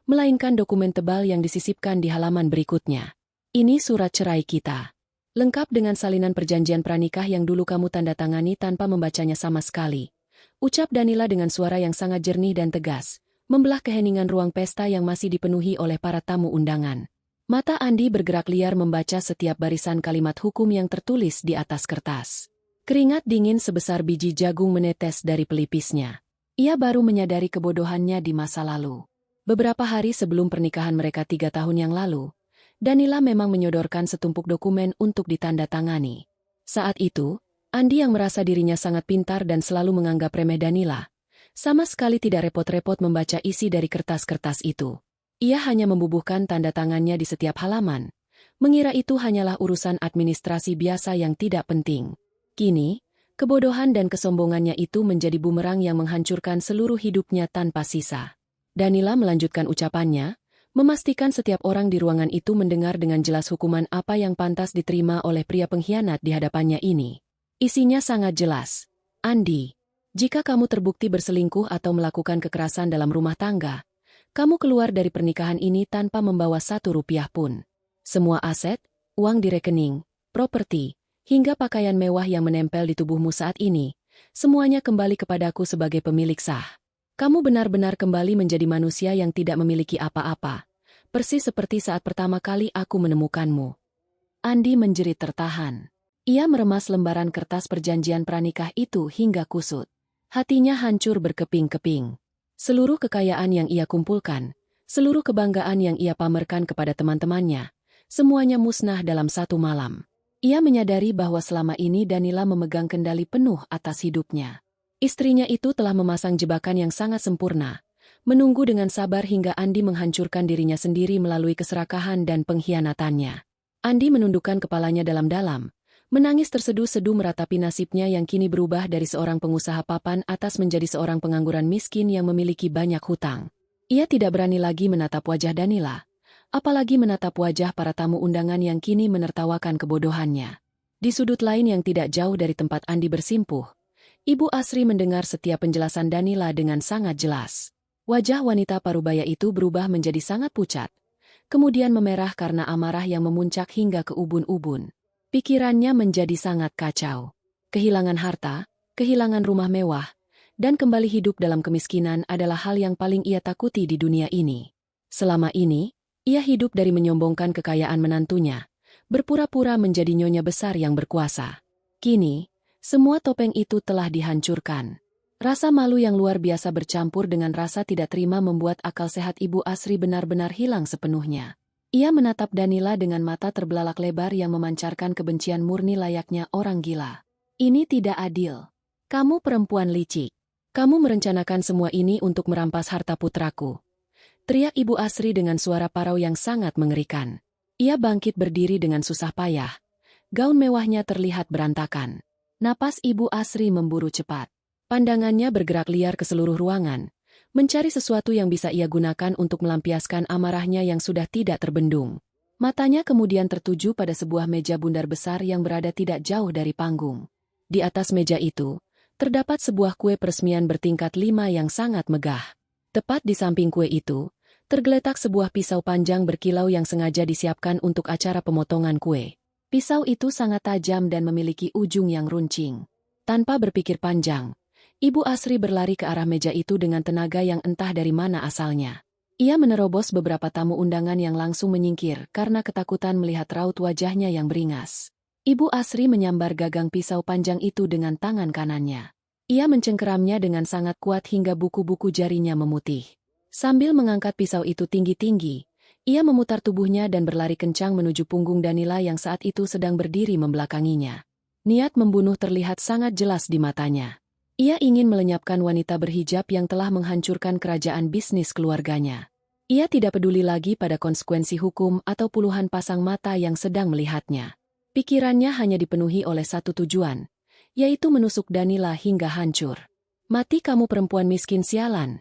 Speaker 1: melainkan dokumen tebal yang disisipkan di halaman berikutnya. Ini surat cerai kita. Lengkap dengan salinan perjanjian pranikah yang dulu kamu tanda tangani tanpa membacanya sama sekali. Ucap Danila dengan suara yang sangat jernih dan tegas, membelah keheningan ruang pesta yang masih dipenuhi oleh para tamu undangan. Mata Andi bergerak liar membaca setiap barisan kalimat hukum yang tertulis di atas kertas. Keringat dingin sebesar biji jagung menetes dari pelipisnya. Ia baru menyadari kebodohannya di masa lalu. Beberapa hari sebelum pernikahan mereka 3 tahun yang lalu, Danila memang menyodorkan setumpuk dokumen untuk ditandatangani. Saat itu, Andi yang merasa dirinya sangat pintar dan selalu menganggap remeh Danila, sama sekali tidak repot-repot membaca isi dari kertas-kertas itu. Ia hanya membubuhkan tanda tangannya di setiap halaman, mengira itu hanyalah urusan administrasi biasa yang tidak penting. Kini, kebodohan dan kesombongannya itu menjadi bumerang yang menghancurkan seluruh hidupnya tanpa sisa. Danila melanjutkan ucapannya, memastikan setiap orang di ruangan itu mendengar dengan jelas hukuman apa yang pantas diterima oleh pria pengkhianat di hadapannya ini. Isinya sangat jelas. Andi, jika kamu terbukti berselingkuh atau melakukan kekerasan dalam rumah tangga, kamu keluar dari pernikahan ini tanpa membawa 1 rupiah pun. Semua aset, uang di rekening, properti, hingga pakaian mewah yang menempel di tubuhmu saat ini, semuanya kembali kepadaku sebagai pemilik sah. Kamu benar-benar kembali menjadi manusia yang tidak memiliki apa-apa, persis seperti saat pertama kali aku menemukanmu. Andi menjerit tertahan. Ia meremas lembaran kertas perjanjian pranikah itu hingga kusut. Hatinya hancur berkeping-keping. Seluruh kekayaan yang ia kumpulkan, seluruh kebanggaan yang ia pamerkan kepada teman-temannya, semuanya musnah dalam 1 malam. Ia menyadari bahwa selama ini Danila memegang kendali penuh atas hidupnya. Istrinya itu telah memasang jebakan yang sangat sempurna, menunggu dengan sabar hingga Andi menghancurkan dirinya sendiri melalui keserakahan dan pengkhianatannya. Andi menundukkan kepalanya dalam-dalam, menangis terseduh-seduh meratapi nasibnya yang kini berubah dari seorang pengusaha papan atas menjadi seorang pengangguran miskin yang memiliki banyak hutang. Ia tidak berani lagi menatap wajah Danila, apalagi menatap wajah para tamu undangan yang kini menertawakan kebodohannya. Di sudut lain yang tidak jauh dari tempat Andi bersimpuh, Ibu Asri mendengar setiap penjelasan Danila dengan sangat jelas. Wajah wanita parubaya itu berubah menjadi sangat pucat, kemudian memerah karena amarah yang memuncak hingga ke ubun-ubun. Pikirannya menjadi sangat kacau. Kehilangan harta, kehilangan rumah mewah, dan kembali hidup dalam kemiskinan adalah hal yang paling ia takuti di dunia ini. Selama ini, ia hidup dari menyombongkan kekayaan menantunya, berpura-pura menjadi nyonya besar yang berkuasa. Kini, semua topeng itu telah dihancurkan. Rasa malu yang luar biasa bercampur dengan rasa tidak terima membuat akal sehat Ibu Asri benar-benar hilang sepenuhnya. Ia menatap Danila dengan mata terbelalak lebar yang memancarkan kebencian murni layaknya orang gila. Ini tidak adil. Kamu perempuan licik. Kamu merencanakan semua ini untuk merampas harta putraku. Teriak Ibu Asri dengan suara parau yang sangat mengerikan. Ia bangkit berdiri dengan susah payah. Gaun mewahnya terlihat berantakan. Napas Ibu Asri memburu cepat. Pandangannya bergerak liar ke seluruh ruangan, mencari sesuatu yang bisa ia gunakan untuk melampiaskan amarahnya yang sudah tidak terbendung. Matanya kemudian tertuju pada sebuah meja bundar besar yang berada tidak jauh dari panggung. Di atas meja itu, terdapat sebuah kue peresmian bertingkat 5 yang sangat megah. Tepat di samping kue itu, tergeletak sebuah pisau panjang berkilau yang sengaja disiapkan untuk acara pemotongan kue. Pisau itu sangat tajam dan memiliki ujung yang runcing. Tanpa berpikir panjang, Ibu Asri berlari ke arah meja itu dengan tenaga yang entah dari mana asalnya. Ia menerobos beberapa tamu undangan yang langsung menyingkir karena ketakutan melihat raut wajahnya yang beringas. Ibu Asri menyambar gagang pisau panjang itu dengan tangan kanannya. Ia mencengkeramnya dengan sangat kuat hingga buku-buku jarinya memutih. Sambil mengangkat pisau itu tinggi-tinggi, ia memutar tubuhnya dan berlari kencang menuju punggung Danila yang saat itu sedang berdiri membelakanginya. Niat membunuh terlihat sangat jelas di matanya. Ia ingin melenyapkan wanita berhijab yang telah menghancurkan kerajaan bisnis keluarganya. Ia tidak peduli lagi pada konsekuensi hukum atau puluhan pasang mata yang sedang melihatnya. Pikirannya hanya dipenuhi oleh satu tujuan, yaitu menusuk Danila hingga hancur. Mati kamu perempuan miskin sialan,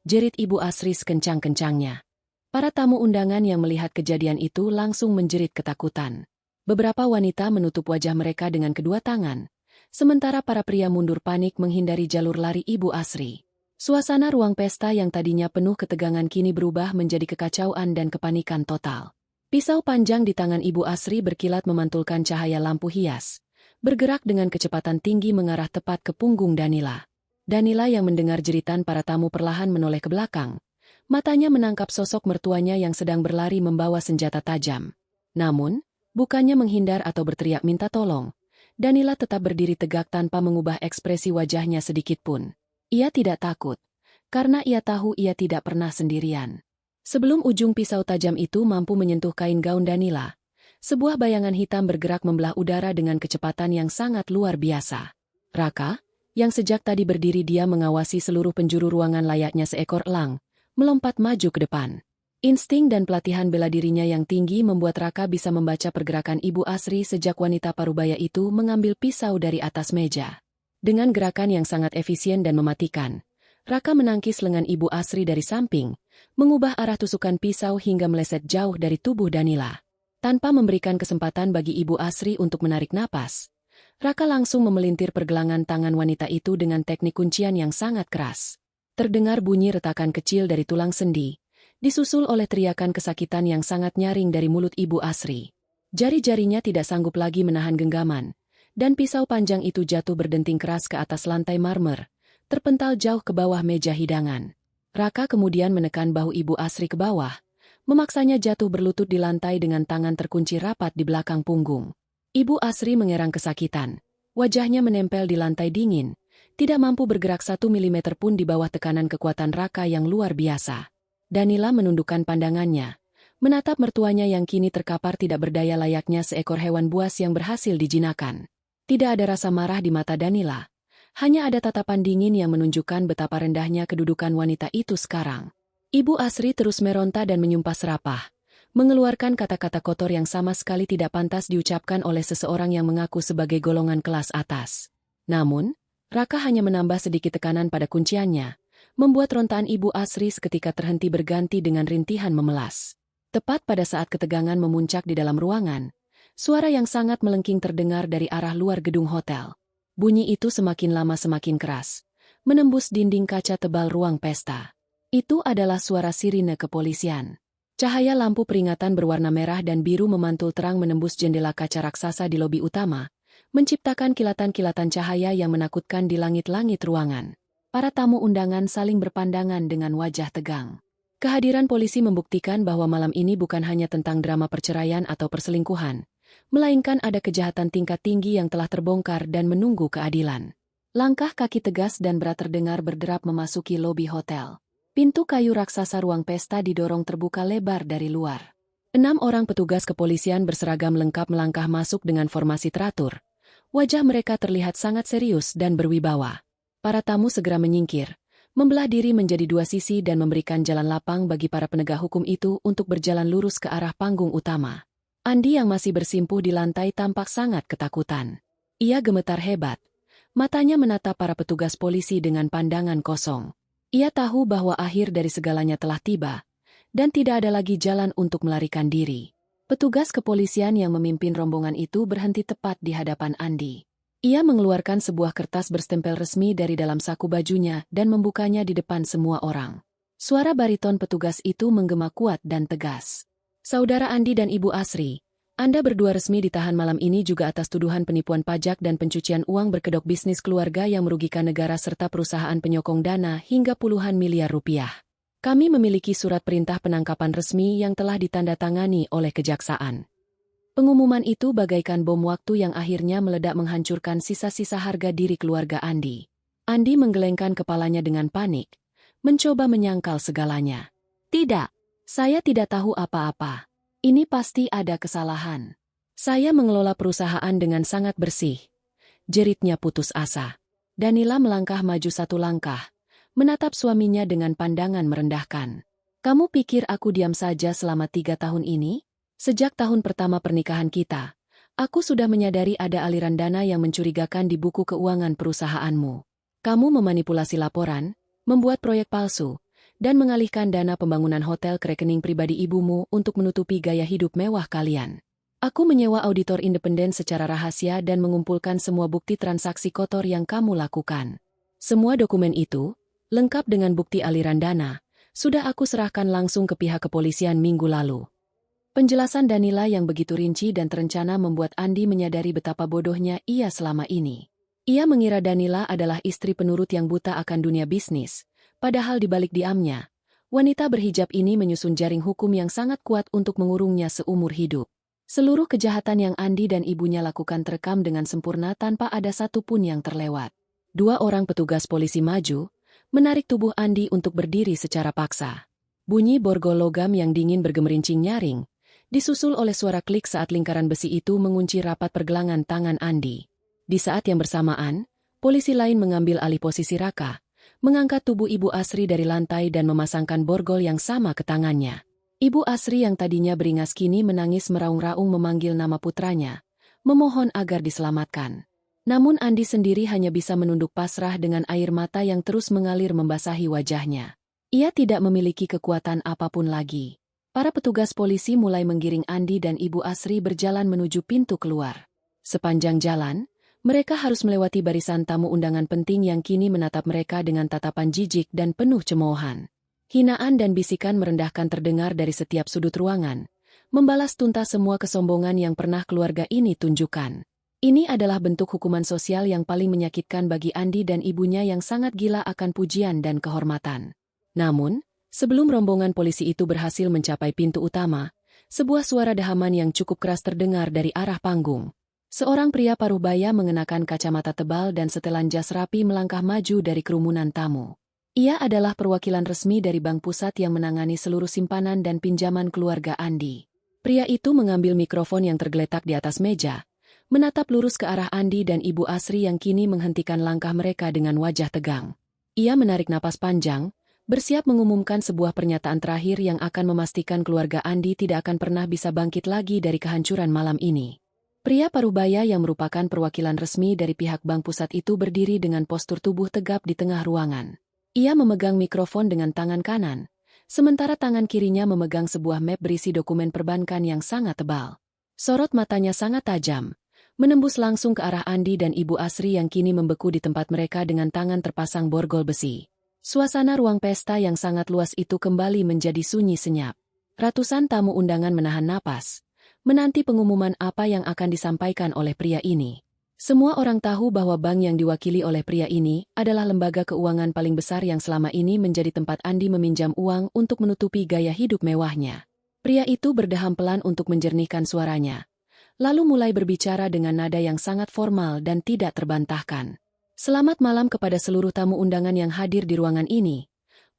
Speaker 1: jerit Ibu Asri sekencang-kencangnya. Para tamu undangan yang melihat kejadian itu langsung menjerit ketakutan. Beberapa wanita menutup wajah mereka dengan kedua tangan, sementara para pria mundur panik menghindari jalur lari Ibu Asri. Suasana ruang pesta yang tadinya penuh ketegangan kini berubah menjadi kekacauan dan kepanikan total. Pisau panjang di tangan Ibu Asri berkilat memantulkan cahaya lampu hias, bergerak dengan kecepatan tinggi mengarah tepat ke punggung Danila. Danila yang mendengar jeritan para tamu perlahan menoleh ke belakang. Matanya menangkap sosok mertuanya yang sedang berlari membawa senjata tajam. Namun, bukannya menghindar atau berteriak minta tolong, Danila tetap berdiri tegak tanpa mengubah ekspresi wajahnya sedikitpun. Ia tidak takut, karena ia tahu ia tidak pernah sendirian. Sebelum ujung pisau tajam itu mampu menyentuh kain gaun Danila, sebuah bayangan hitam bergerak membelah udara dengan kecepatan yang sangat luar biasa. Raka, yang sejak tadi berdiri diam mengawasi seluruh penjuru ruangan layaknya seekor elang, melompat maju ke depan. Insting dan pelatihan bela dirinya yang tinggi membuat Raka bisa membaca pergerakan Ibu Asri sejak wanita parubaya itu mengambil pisau dari atas meja. Dengan gerakan yang sangat efisien dan mematikan, Raka menangkis lengan Ibu Asri dari samping, mengubah arah tusukan pisau hingga meleset jauh dari tubuh Danila. Tanpa memberikan kesempatan bagi Ibu Asri untuk menarik napas, Raka langsung memelintir pergelangan tangan wanita itu dengan teknik kuncian yang sangat keras. Terdengar bunyi retakan kecil dari tulang sendi, disusul oleh teriakan kesakitan yang sangat nyaring dari mulut Ibu Asri. Jari-jarinya tidak sanggup lagi menahan genggaman, dan pisau panjang itu jatuh berdenting keras ke atas lantai marmer, terpental jauh ke bawah meja hidangan. Raka kemudian menekan bahu Ibu Asri ke bawah, memaksanya jatuh berlutut di lantai dengan tangan terkunci rapat di belakang punggung. Ibu Asri mengerang kesakitan. Wajahnya menempel di lantai dingin, tidak mampu bergerak 1 milimeter pun di bawah tekanan kekuatan Raka yang luar biasa. Danila menundukkan pandangannya, menatap mertuanya yang kini terkapar tidak berdaya layaknya seekor hewan buas yang berhasil dijinakan. Tidak ada rasa marah di mata Danila. Hanya ada tatapan dingin yang menunjukkan betapa rendahnya kedudukan wanita itu sekarang. Ibu Asri terus meronta dan menyumpah serapah, mengeluarkan kata-kata kotor yang sama sekali tidak pantas diucapkan oleh seseorang yang mengaku sebagai golongan kelas atas. Namun, Raka hanya menambah sedikit tekanan pada kunciannya, membuat rontaan Ibu Asri seketika terhenti berganti dengan rintihan memelas. Tepat pada saat ketegangan memuncak di dalam ruangan, suara yang sangat melengking terdengar dari arah luar gedung hotel. Bunyi itu semakin lama semakin keras, menembus dinding kaca tebal ruang pesta. Itu adalah suara sirine kepolisian. Cahaya lampu peringatan berwarna merah dan biru memantul terang menembus jendela kaca raksasa di lobi utama, menciptakan kilatan-kilatan cahaya yang menakutkan di langit-langit ruangan. Para tamu undangan saling berpandangan dengan wajah tegang. Kehadiran polisi membuktikan bahwa malam ini bukan hanya tentang drama perceraian atau perselingkuhan, melainkan ada kejahatan tingkat tinggi yang telah terbongkar dan menunggu keadilan. Langkah kaki tegas dan berat terdengar berderap memasuki lobi hotel. Pintu kayu raksasa ruang pesta didorong terbuka lebar dari luar. 6 orang petugas kepolisian berseragam lengkap melangkah masuk dengan formasi teratur. Wajah mereka terlihat sangat serius dan berwibawa. Para tamu segera menyingkir, membelah diri menjadi 2 sisi dan memberikan jalan lapang bagi para penegak hukum itu untuk berjalan lurus ke arah panggung utama. Andi yang masih bersimpuh di lantai tampak sangat ketakutan. Ia gemetar hebat. Matanya menatap para petugas polisi dengan pandangan kosong. Ia tahu bahwa akhir dari segalanya telah tiba, dan tidak ada lagi jalan untuk melarikan diri. Petugas kepolisian yang memimpin rombongan itu berhenti tepat di hadapan Andi. Ia mengeluarkan sebuah kertas berstempel resmi dari dalam saku bajunya dan membukanya di depan semua orang. Suara bariton petugas itu menggema kuat dan tegas. Saudara Andi dan Ibu Asri, Anda berdua resmi ditahan malam ini juga atas tuduhan penipuan pajak dan pencucian uang berkedok bisnis keluarga yang merugikan negara serta perusahaan penyokong dana hingga puluhan miliar rupiah. Kami memiliki surat perintah penangkapan resmi yang telah ditandatangani oleh kejaksaan. Pengumuman itu bagaikan bom waktu yang akhirnya meledak menghancurkan sisa-sisa harga diri keluarga Andi. Andi menggelengkan kepalanya dengan panik, mencoba menyangkal segalanya. Tidak. Saya tidak tahu apa-apa. Ini pasti ada kesalahan. Saya mengelola perusahaan dengan sangat bersih. Jeritnya putus asa. Danila melangkah maju 1 langkah, menatap suaminya dengan pandangan merendahkan. Kamu pikir aku diam saja selama 3 tahun ini? Sejak tahun pertama pernikahan kita, aku sudah menyadari ada aliran dana yang mencurigakan di buku keuangan perusahaanmu. Kamu memanipulasi laporan, membuat proyek palsu, dan mengalihkan dana pembangunan hotel ke rekening pribadi ibumu untuk menutupi gaya hidup mewah kalian. Aku menyewa auditor independen secara rahasia dan mengumpulkan semua bukti transaksi kotor yang kamu lakukan. Semua dokumen itu, lengkap dengan bukti aliran dana, sudah aku serahkan langsung ke pihak kepolisian minggu lalu. Penjelasan Danila yang begitu rinci dan terencana membuat Andi menyadari betapa bodohnya ia selama ini. Ia mengira Danila adalah istri penurut yang buta akan dunia bisnis, padahal di balik diamnya, wanita berhijab ini menyusun jaring hukum yang sangat kuat untuk mengurungnya seumur hidup. Seluruh kejahatan yang Andi dan ibunya lakukan terekam dengan sempurna tanpa ada satupun yang terlewat. 2 orang petugas polisi maju, menarik tubuh Andi untuk berdiri secara paksa. Bunyi borgol logam yang dingin bergemerincing nyaring, disusul oleh suara klik saat lingkaran besi itu mengunci rapat pergelangan tangan Andi. Di saat yang bersamaan, polisi lain mengambil alih posisi Raka, mengangkat tubuh Ibu Asri dari lantai dan memasangkan borgol yang sama ke tangannya. Ibu Asri yang tadinya beringas kini menangis meraung-raung memanggil nama putranya, memohon agar diselamatkan. Namun Andi sendiri hanya bisa menunduk pasrah dengan air mata yang terus mengalir membasahi wajahnya. Ia tidak memiliki kekuatan apapun lagi. Para petugas polisi mulai menggiring Andi dan Ibu Asri berjalan menuju pintu keluar. Sepanjang jalan, mereka harus melewati barisan tamu undangan penting yang kini menatap mereka dengan tatapan jijik dan penuh cemoohan. Hinaan dan bisikan merendahkan terdengar dari setiap sudut ruangan, membalas tuntas semua kesombongan yang pernah keluarga ini tunjukkan. Ini adalah bentuk hukuman sosial yang paling menyakitkan bagi Andi dan ibunya yang sangat gila akan pujian dan kehormatan. Namun, sebelum rombongan polisi itu berhasil mencapai pintu utama, sebuah suara dehaman yang cukup keras terdengar dari arah panggung. Seorang pria paruh baya mengenakan kacamata tebal dan setelan jas rapi melangkah maju dari kerumunan tamu. Ia adalah perwakilan resmi dari Bank Pusat yang menangani seluruh simpanan dan pinjaman keluarga Andi. Pria itu mengambil mikrofon yang tergeletak di atas meja, menatap lurus ke arah Andi dan Ibu Asri yang kini menghentikan langkah mereka dengan wajah tegang. Ia menarik napas panjang, bersiap mengumumkan sebuah pernyataan terakhir yang akan memastikan keluarga Andi tidak akan pernah bisa bangkit lagi dari kehancuran malam ini. Pria parubaya yang merupakan perwakilan resmi dari pihak Bank Pusat itu berdiri dengan postur tubuh tegap di tengah ruangan. Ia memegang mikrofon dengan tangan kanan, sementara tangan kirinya memegang sebuah map berisi dokumen perbankan yang sangat tebal. Sorot matanya sangat tajam, menembus langsung ke arah Andi dan Ibu Asri yang kini membeku di tempat mereka dengan tangan terpasang borgol besi. Suasana ruang pesta yang sangat luas itu kembali menjadi sunyi senyap. Ratusan tamu undangan menahan napas, menanti pengumuman apa yang akan disampaikan oleh pria ini. Semua orang tahu bahwa bank yang diwakili oleh pria ini adalah lembaga keuangan paling besar yang selama ini menjadi tempat Andi meminjam uang untuk menutupi gaya hidup mewahnya. Pria itu berdeham pelan untuk menjernihkan suaranya, lalu mulai berbicara dengan nada yang sangat formal dan tidak terbantahkan. Selamat malam kepada seluruh tamu undangan yang hadir di ruangan ini,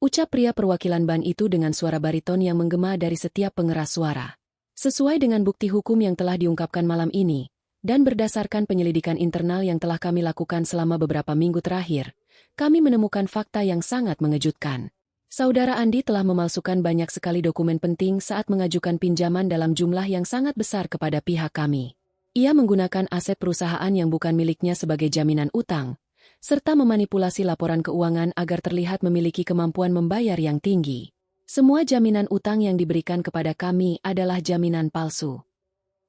Speaker 1: ucap pria perwakilan bank itu dengan suara bariton yang menggema dari setiap pengeras suara. Sesuai dengan bukti hukum yang telah diungkapkan malam ini, dan berdasarkan penyelidikan internal yang telah kami lakukan selama beberapa minggu terakhir, kami menemukan fakta yang sangat mengejutkan. Saudara Andi telah memalsukan banyak sekali dokumen penting saat mengajukan pinjaman dalam jumlah yang sangat besar kepada pihak kami. Ia menggunakan aset perusahaan yang bukan miliknya sebagai jaminan utang, serta memanipulasi laporan keuangan agar terlihat memiliki kemampuan membayar yang tinggi. Semua jaminan utang yang diberikan kepada kami adalah jaminan palsu.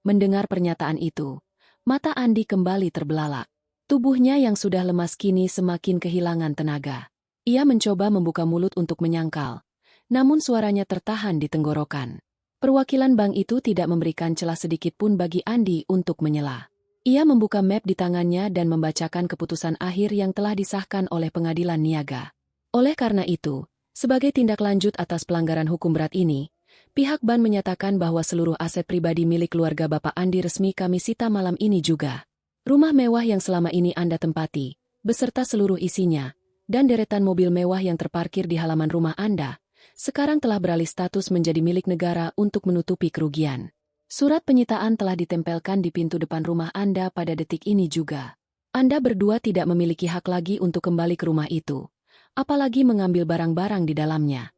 Speaker 1: Mendengar pernyataan itu, mata Andi kembali terbelalak. Tubuhnya yang sudah lemas kini semakin kehilangan tenaga. Ia mencoba membuka mulut untuk menyangkal, namun suaranya tertahan di tenggorokan. Perwakilan bank itu tidak memberikan celah sedikit pun bagi Andi untuk menyela. Ia membuka map di tangannya dan membacakan keputusan akhir yang telah disahkan oleh pengadilan niaga. Oleh karena itu, sebagai tindak lanjut atas pelanggaran hukum berat ini, pihak bank menyatakan bahwa seluruh aset pribadi milik keluarga Bapak Andi resmi kami sita malam ini juga. Rumah mewah yang selama ini Anda tempati, beserta seluruh isinya, dan deretan mobil mewah yang terparkir di halaman rumah Anda, sekarang telah beralih status menjadi milik negara untuk menutupi kerugian. Surat penyitaan telah ditempelkan di pintu depan rumah Anda pada detik ini juga. Anda berdua tidak memiliki hak lagi untuk kembali ke rumah itu, apalagi mengambil barang-barang di dalamnya.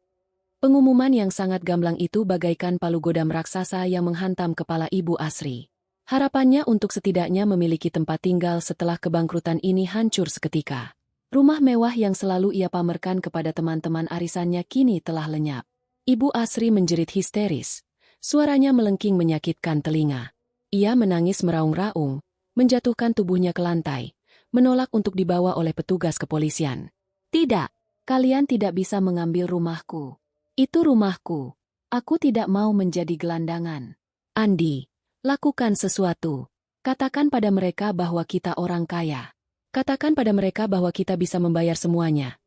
Speaker 1: Pengumuman yang sangat gamblang itu bagaikan palu godam raksasa yang menghantam kepala Ibu Asri. Harapannya untuk setidaknya memiliki tempat tinggal setelah kebangkrutan ini hancur seketika. Rumah mewah yang selalu ia pamerkan kepada teman-teman arisannya kini telah lenyap. Ibu Asri menjerit histeris. Suaranya melengking menyakitkan telinga. Ia menangis meraung-raung, menjatuhkan tubuhnya ke lantai, menolak untuk dibawa oleh petugas kepolisian. Tidak, Kalian tidak bisa mengambil rumahku. Itu rumahku. Aku tidak mau menjadi gelandangan. Andi, lakukan sesuatu. Katakan pada mereka bahwa kita orang kaya. Katakan pada mereka bahwa kita bisa membayar semuanya.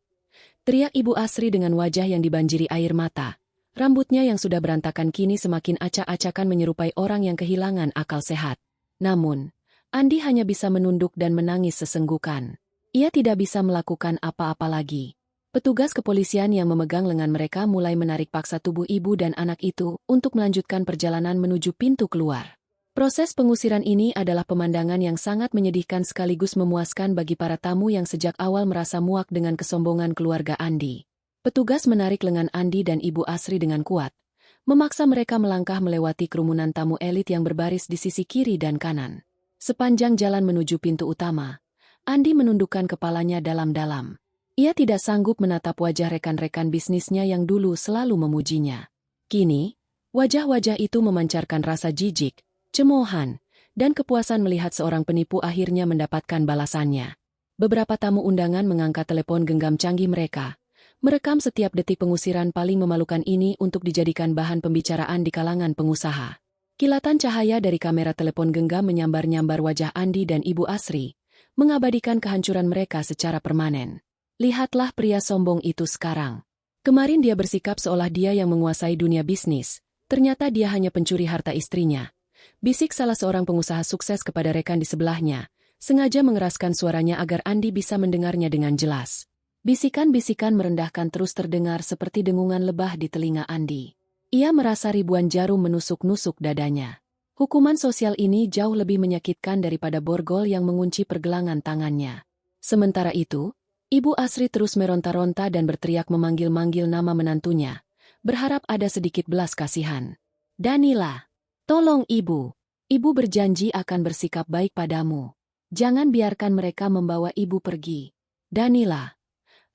Speaker 1: Teriak Ibu Asri dengan wajah yang dibanjiri air mata. Rambutnya yang sudah berantakan kini semakin acak-acakan menyerupai orang yang kehilangan akal sehat. Namun, Andi hanya bisa menunduk dan menangis sesenggukan. Ia tidak bisa melakukan apa-apa lagi. Petugas kepolisian yang memegang lengan mereka mulai menarik paksa tubuh ibu dan anak itu untuk melanjutkan perjalanan menuju pintu keluar. Proses pengusiran ini adalah pemandangan yang sangat menyedihkan sekaligus memuaskan bagi para tamu yang sejak awal merasa muak dengan kesombongan keluarga Andi. Petugas menarik lengan Andi dan Ibu Asri dengan kuat, memaksa mereka melangkah melewati kerumunan tamu elit yang berbaris di sisi kiri dan kanan. Sepanjang jalan menuju pintu utama, Andi menundukkan kepalanya dalam-dalam. Ia tidak sanggup menatap wajah rekan-rekan bisnisnya yang dulu selalu memujinya. Kini, wajah-wajah itu memancarkan rasa jijik, cemoohan, dan kepuasan melihat seorang penipu akhirnya mendapatkan balasannya. Beberapa tamu undangan mengangkat telepon genggam canggih mereka, merekam setiap detik pengusiran paling memalukan ini untuk dijadikan bahan pembicaraan di kalangan pengusaha. Kilatan cahaya dari kamera telepon genggam menyambar-nyambar wajah Andi dan Ibu Asri, mengabadikan kehancuran mereka secara permanen. Lihatlah pria sombong itu sekarang. Kemarin dia bersikap seolah dia yang menguasai dunia bisnis, ternyata dia hanya pencuri harta istrinya. Bisik salah seorang pengusaha sukses kepada rekan di sebelahnya, sengaja mengeraskan suaranya agar Andi bisa mendengarnya dengan jelas. Bisikan-bisikan merendahkan terus terdengar seperti dengungan lebah di telinga Andi. Ia merasa ribuan jarum menusuk-nusuk dadanya. Hukuman sosial ini jauh lebih menyakitkan daripada borgol yang mengunci pergelangan tangannya. Sementara itu, Ibu Asri terus meronta-ronta dan berteriak memanggil-manggil nama menantunya, berharap ada sedikit belas kasihan. Danila! Tolong Ibu. Ibu berjanji akan bersikap baik padamu. Jangan biarkan mereka membawa Ibu pergi. Danila.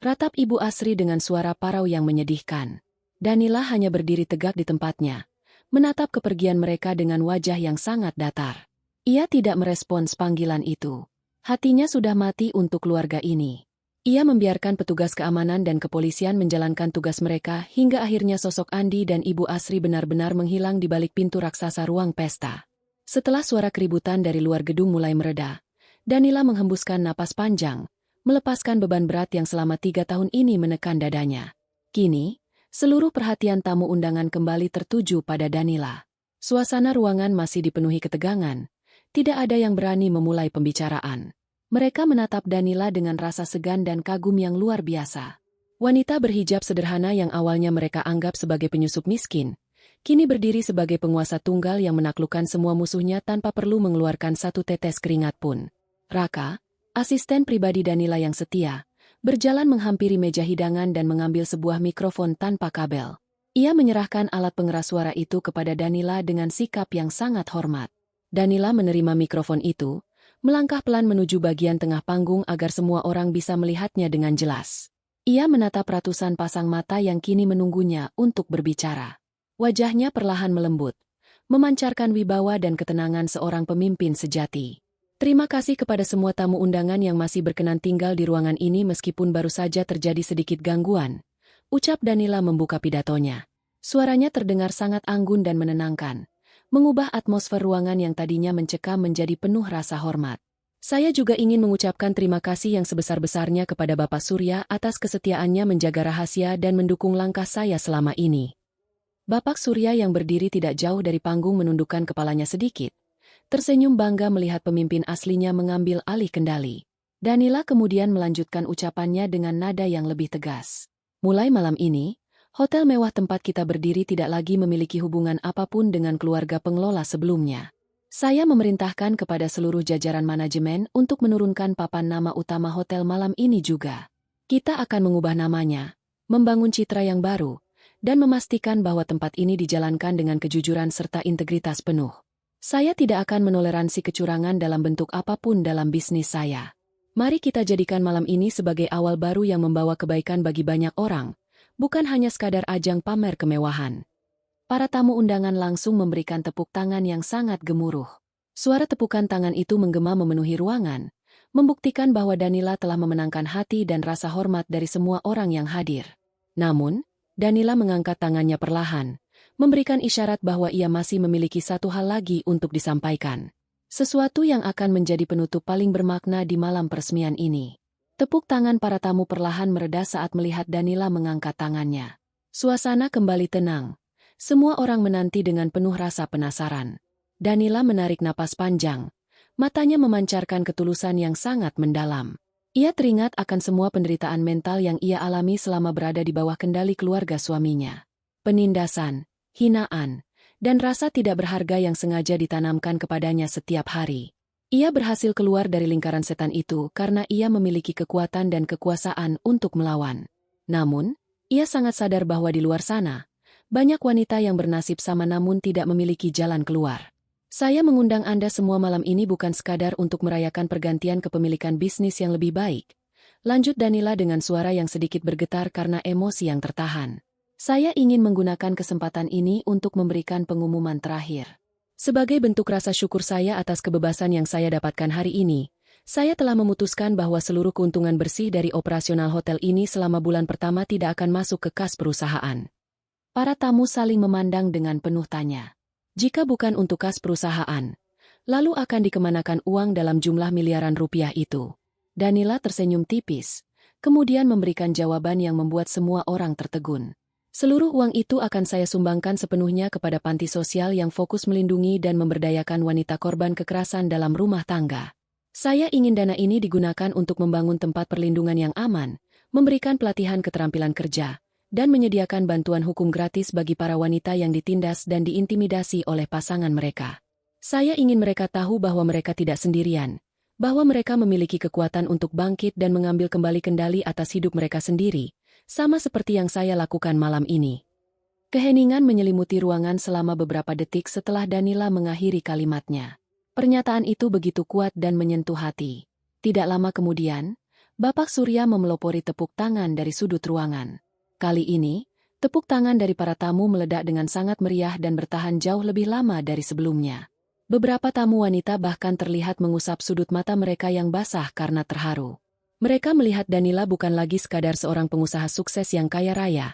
Speaker 1: Ratap Ibu Asri dengan suara parau yang menyedihkan. Danila hanya berdiri tegak di tempatnya, menatap kepergian mereka dengan wajah yang sangat datar. Ia tidak merespons panggilan itu. Hatinya sudah mati untuk keluarga ini. Ia membiarkan petugas keamanan dan kepolisian menjalankan tugas mereka hingga akhirnya sosok Andi dan Ibu Asri benar-benar menghilang di balik pintu raksasa ruang pesta. Setelah suara keributan dari luar gedung mulai mereda, Danila menghembuskan napas panjang, melepaskan beban berat yang selama 3 tahun ini menekan dadanya. Kini, seluruh perhatian tamu undangan kembali tertuju pada Danila. Suasana ruangan masih dipenuhi ketegangan, tidak ada yang berani memulai pembicaraan. Mereka menatap Danila dengan rasa segan dan kagum yang luar biasa. Wanita berhijab sederhana yang awalnya mereka anggap sebagai penyusup miskin, kini berdiri sebagai penguasa tunggal yang menaklukkan semua musuhnya tanpa perlu mengeluarkan satu tetes keringat pun. Raka, asisten pribadi Danila yang setia, berjalan menghampiri meja hidangan dan mengambil sebuah mikrofon tanpa kabel. Ia menyerahkan alat pengeras suara itu kepada Danila dengan sikap yang sangat hormat. Danila menerima mikrofon itu, melangkah pelan menuju bagian tengah panggung agar semua orang bisa melihatnya dengan jelas. Ia menatap ratusan pasang mata yang kini menunggunya untuk berbicara. Wajahnya perlahan melembut, memancarkan wibawa dan ketenangan seorang pemimpin sejati. Terima kasih kepada semua tamu undangan yang masih berkenan tinggal di ruangan ini meskipun baru saja terjadi sedikit gangguan, ucap Danila membuka pidatonya. Suaranya terdengar sangat anggun dan menenangkan, mengubah atmosfer ruangan yang tadinya mencekam menjadi penuh rasa hormat. Saya juga ingin mengucapkan terima kasih yang sebesar-besarnya kepada Bapak Surya atas kesetiaannya menjaga rahasia dan mendukung langkah saya selama ini. Bapak Surya yang berdiri tidak jauh dari panggung menundukkan kepalanya sedikit, tersenyum bangga melihat pemimpin aslinya mengambil alih kendali. Danila kemudian melanjutkan ucapannya dengan nada yang lebih tegas. Mulai malam ini, hotel mewah tempat kita berdiri tidak lagi memiliki hubungan apapun dengan keluarga pengelola sebelumnya. Saya memerintahkan kepada seluruh jajaran manajemen untuk menurunkan papan nama utama hotel malam ini juga. Kita akan mengubah namanya, membangun citra yang baru, dan memastikan bahwa tempat ini dijalankan dengan kejujuran serta integritas penuh. Saya tidak akan menoleransi kecurangan dalam bentuk apapun dalam bisnis saya. Mari kita jadikan malam ini sebagai awal baru yang membawa kebaikan bagi banyak orang, bukan hanya sekadar ajang pamer kemewahan. Para tamu undangan langsung memberikan tepuk tangan yang sangat gemuruh. Suara tepukan tangan itu menggema memenuhi ruangan, membuktikan bahwa Danila telah memenangkan hati dan rasa hormat dari semua orang yang hadir. Namun, Danila mengangkat tangannya perlahan, memberikan isyarat bahwa ia masih memiliki satu hal lagi untuk disampaikan. Sesuatu yang akan menjadi penutup paling bermakna di malam peresmian ini. Tepuk tangan para tamu perlahan mereda saat melihat Danila mengangkat tangannya. Suasana kembali tenang. Semua orang menanti dengan penuh rasa penasaran. Danila menarik napas panjang. Matanya memancarkan ketulusan yang sangat mendalam. Ia teringat akan semua penderitaan mental yang ia alami selama berada di bawah kendali keluarga suaminya. Penindasan, hinaan, dan rasa tidak berharga yang sengaja ditanamkan kepadanya setiap hari. Ia berhasil keluar dari lingkaran setan itu karena ia memiliki kekuatan dan kekuasaan untuk melawan. Namun, ia sangat sadar bahwa di luar sana, banyak wanita yang bernasib sama namun tidak memiliki jalan keluar. Saya mengundang Anda semua malam ini bukan sekadar untuk merayakan pergantian kepemilikan bisnis yang lebih baik. Lanjut Danila dengan suara yang sedikit bergetar karena emosi yang tertahan. Saya ingin menggunakan kesempatan ini untuk memberikan pengumuman terakhir. Sebagai bentuk rasa syukur saya atas kebebasan yang saya dapatkan hari ini, saya telah memutuskan bahwa seluruh keuntungan bersih dari operasional hotel ini selama bulan pertama tidak akan masuk ke kas perusahaan. Para tamu saling memandang dengan penuh tanya. Jika bukan untuk kas perusahaan, lalu akan dikemanakan uang dalam jumlah miliaran rupiah itu? Danila tersenyum tipis, kemudian memberikan jawaban yang membuat semua orang tertegun. Seluruh uang itu akan saya sumbangkan sepenuhnya kepada panti sosial yang fokus melindungi dan memberdayakan wanita korban kekerasan dalam rumah tangga. Saya ingin dana ini digunakan untuk membangun tempat perlindungan yang aman, memberikan pelatihan keterampilan kerja, dan menyediakan bantuan hukum gratis bagi para wanita yang ditindas dan diintimidasi oleh pasangan mereka. Saya ingin mereka tahu bahwa mereka tidak sendirian, bahwa mereka memiliki kekuatan untuk bangkit dan mengambil kembali kendali atas hidup mereka sendiri, sama seperti yang saya lakukan malam ini. Keheningan menyelimuti ruangan selama beberapa detik setelah Danila mengakhiri kalimatnya. Pernyataan itu begitu kuat dan menyentuh hati. Tidak lama kemudian, Bapak Surya memelopori tepuk tangan dari sudut ruangan. Kali ini, tepuk tangan dari para tamu meledak dengan sangat meriah dan bertahan jauh lebih lama dari sebelumnya. Beberapa tamu wanita bahkan terlihat mengusap sudut mata mereka yang basah karena terharu. Mereka melihat Danila bukan lagi sekadar seorang pengusaha sukses yang kaya raya,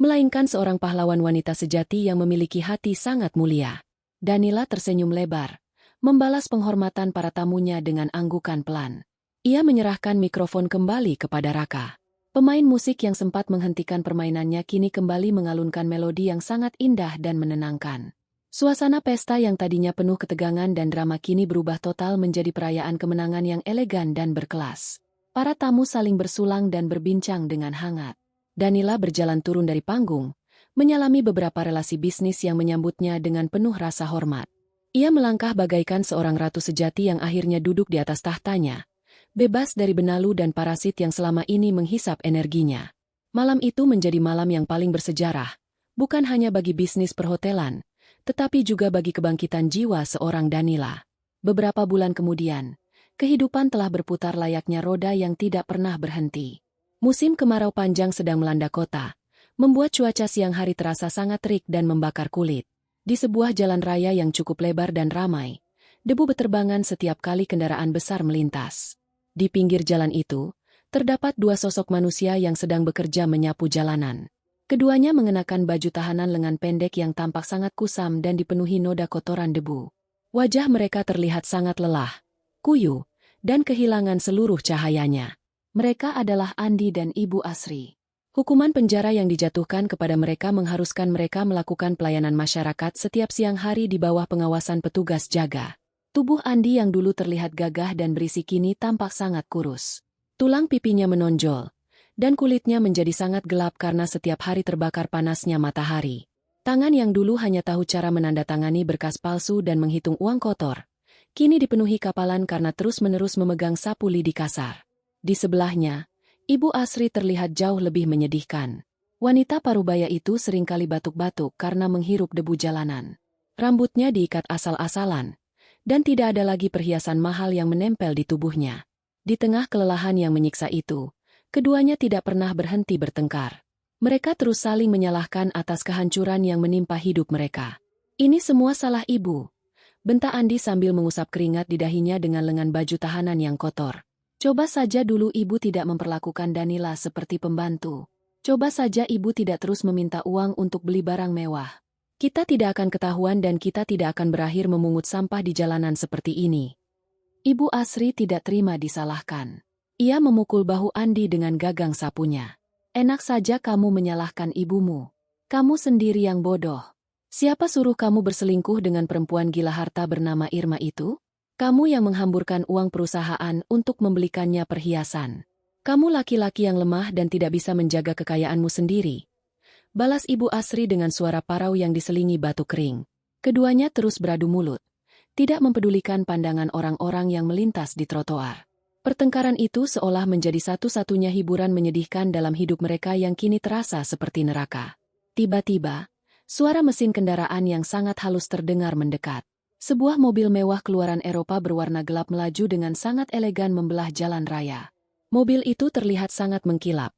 Speaker 1: melainkan seorang pahlawan wanita sejati yang memiliki hati sangat mulia. Danila tersenyum lebar, membalas penghormatan para tamunya dengan anggukan pelan. Ia menyerahkan mikrofon kembali kepada Raka. Pemain musik yang sempat menghentikan permainannya kini kembali mengalunkan melodi yang sangat indah dan menenangkan. Suasana pesta yang tadinya penuh ketegangan dan drama kini berubah total menjadi perayaan kemenangan yang elegan dan berkelas. Para tamu saling bersulang dan berbincang dengan hangat. Danila berjalan turun dari panggung, menyalami beberapa relasi bisnis yang menyambutnya dengan penuh rasa hormat. Ia melangkah bagaikan seorang ratu sejati yang akhirnya duduk di atas tahtanya, bebas dari benalu dan parasit yang selama ini menghisap energinya. Malam itu menjadi malam yang paling bersejarah, bukan hanya bagi bisnis perhotelan, tetapi juga bagi kebangkitan jiwa seorang Danila. Beberapa bulan kemudian, kehidupan telah berputar layaknya roda yang tidak pernah berhenti. Musim kemarau panjang sedang melanda kota, membuat cuaca siang hari terasa sangat terik dan membakar kulit. Di sebuah jalan raya yang cukup lebar dan ramai, debu beterbangan setiap kali kendaraan besar melintas. Di pinggir jalan itu, terdapat dua sosok manusia yang sedang bekerja menyapu jalanan. Keduanya mengenakan baju tahanan lengan pendek yang tampak sangat kusam dan dipenuhi noda kotoran debu. Wajah mereka terlihat sangat lelah, kuyu, dan kehilangan seluruh cahayanya. Mereka adalah Andi dan Ibu Asri. Hukuman penjara yang dijatuhkan kepada mereka mengharuskan mereka melakukan pelayanan masyarakat setiap siang hari di bawah pengawasan petugas jaga. Tubuh Andi yang dulu terlihat gagah dan berisi kini tampak sangat kurus. Tulang pipinya menonjol, dan kulitnya menjadi sangat gelap karena setiap hari terbakar panasnya matahari. Tangan yang dulu hanya tahu cara menandatangani berkas palsu dan menghitung uang kotor, kini dipenuhi kapalan karena terus-menerus memegang sapu lidi kasar. Di sebelahnya, Ibu Asri terlihat jauh lebih menyedihkan. Wanita parubaya itu seringkali batuk-batuk karena menghirup debu jalanan. Rambutnya diikat asal-asalan, dan tidak ada lagi perhiasan mahal yang menempel di tubuhnya. Di tengah kelelahan yang menyiksa itu, keduanya tidak pernah berhenti bertengkar. Mereka terus saling menyalahkan atas kehancuran yang menimpa hidup mereka. Ini semua salah ibu, bentak Andi sambil mengusap keringat di dahinya dengan lengan baju tahanan yang kotor. Coba saja dulu ibu tidak memperlakukan Danila seperti pembantu. Coba saja ibu tidak terus meminta uang untuk beli barang mewah. Kita tidak akan ketahuan dan kita tidak akan berakhir memungut sampah di jalanan seperti ini. Ibu Asri tidak terima disalahkan. Ia memukul bahu Andi dengan gagang sapunya. Enak saja kamu menyalahkan ibumu. Kamu sendiri yang bodoh. Siapa suruh kamu berselingkuh dengan perempuan gila harta bernama Irma itu? Kamu yang menghamburkan uang perusahaan untuk membelikannya perhiasan. Kamu laki-laki yang lemah dan tidak bisa menjaga kekayaanmu sendiri. Balas Ibu Asri dengan suara parau yang diselingi batu kering. Keduanya terus beradu mulut. Tidak mempedulikan pandangan orang-orang yang melintas di trotoar. Pertengkaran itu seolah menjadi satu-satunya hiburan menyedihkan dalam hidup mereka yang kini terasa seperti neraka. Tiba-tiba, suara mesin kendaraan yang sangat halus terdengar mendekat. Sebuah mobil mewah keluaran Eropa berwarna gelap melaju dengan sangat elegan membelah jalan raya. Mobil itu terlihat sangat mengkilap,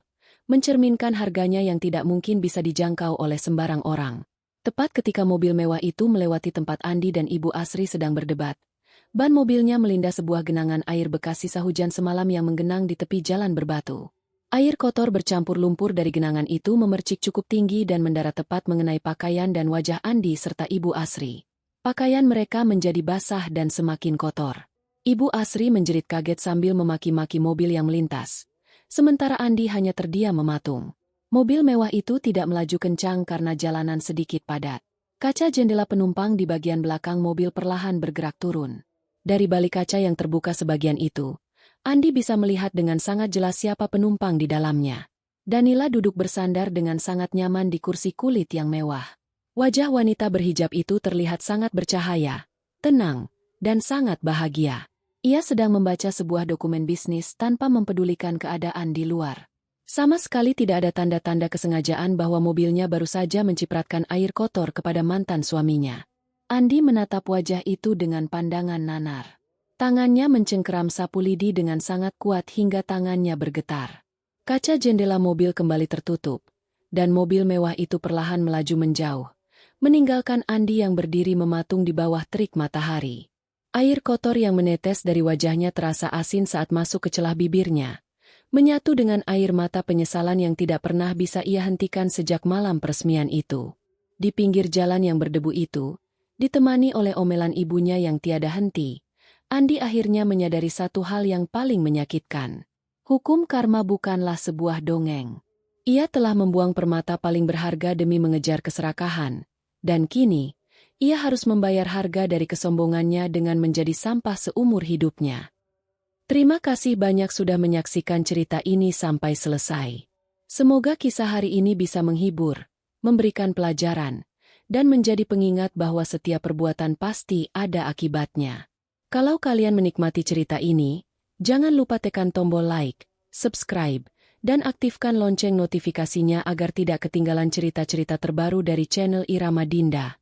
Speaker 1: mencerminkan harganya yang tidak mungkin bisa dijangkau oleh sembarang orang. Tepat ketika mobil mewah itu melewati tempat Andi dan Ibu Asri sedang berdebat, ban mobilnya melindas sebuah genangan air bekas sisa hujan semalam yang menggenang di tepi jalan berbatu. Air kotor bercampur lumpur dari genangan itu memercik cukup tinggi dan mendarat tepat mengenai pakaian dan wajah Andi serta Ibu Asri. Pakaian mereka menjadi basah dan semakin kotor. Ibu Asri menjerit kaget sambil memaki-maki mobil yang melintas. Sementara Andi hanya terdiam mematung. Mobil mewah itu tidak melaju kencang karena jalanan sedikit padat. Kaca jendela penumpang di bagian belakang mobil perlahan bergerak turun. Dari balik kaca yang terbuka sebagian itu, Andi bisa melihat dengan sangat jelas siapa penumpang di dalamnya. Danila duduk bersandar dengan sangat nyaman di kursi kulit yang mewah. Wajah wanita berhijab itu terlihat sangat bercahaya, tenang, dan sangat bahagia. Ia sedang membaca sebuah dokumen bisnis tanpa mempedulikan keadaan di luar. Sama sekali tidak ada tanda-tanda kesengajaan bahwa mobilnya baru saja mencipratkan air kotor kepada mantan suaminya. Andi menatap wajah itu dengan pandangan nanar. Tangannya mencengkeram sapu lidi dengan sangat kuat hingga tangannya bergetar. Kaca jendela mobil kembali tertutup, dan mobil mewah itu perlahan melaju menjauh, meninggalkan Andi yang berdiri mematung di bawah terik matahari. Air kotor yang menetes dari wajahnya terasa asin saat masuk ke celah bibirnya, menyatu dengan air mata penyesalan yang tidak pernah bisa ia hentikan sejak malam peresmian itu. Di pinggir jalan yang berdebu itu, ditemani oleh omelan ibunya yang tiada henti, Andi akhirnya menyadari satu hal yang paling menyakitkan. Hukum karma bukanlah sebuah dongeng. Ia telah membuang permata paling berharga demi mengejar keserakahan. Dan kini, ia harus membayar harga dari kesombongannya dengan menjadi sampah seumur hidupnya. Terima kasih banyak sudah menyaksikan cerita ini sampai selesai. Semoga kisah hari ini bisa menghibur, memberikan pelajaran, dan menjadi pengingat bahwa setiap perbuatan pasti ada akibatnya. Kalau kalian menikmati cerita ini, jangan lupa tekan tombol like, subscribe, dan aktifkan lonceng notifikasinya agar tidak ketinggalan cerita-cerita terbaru dari channel Irama Dinda.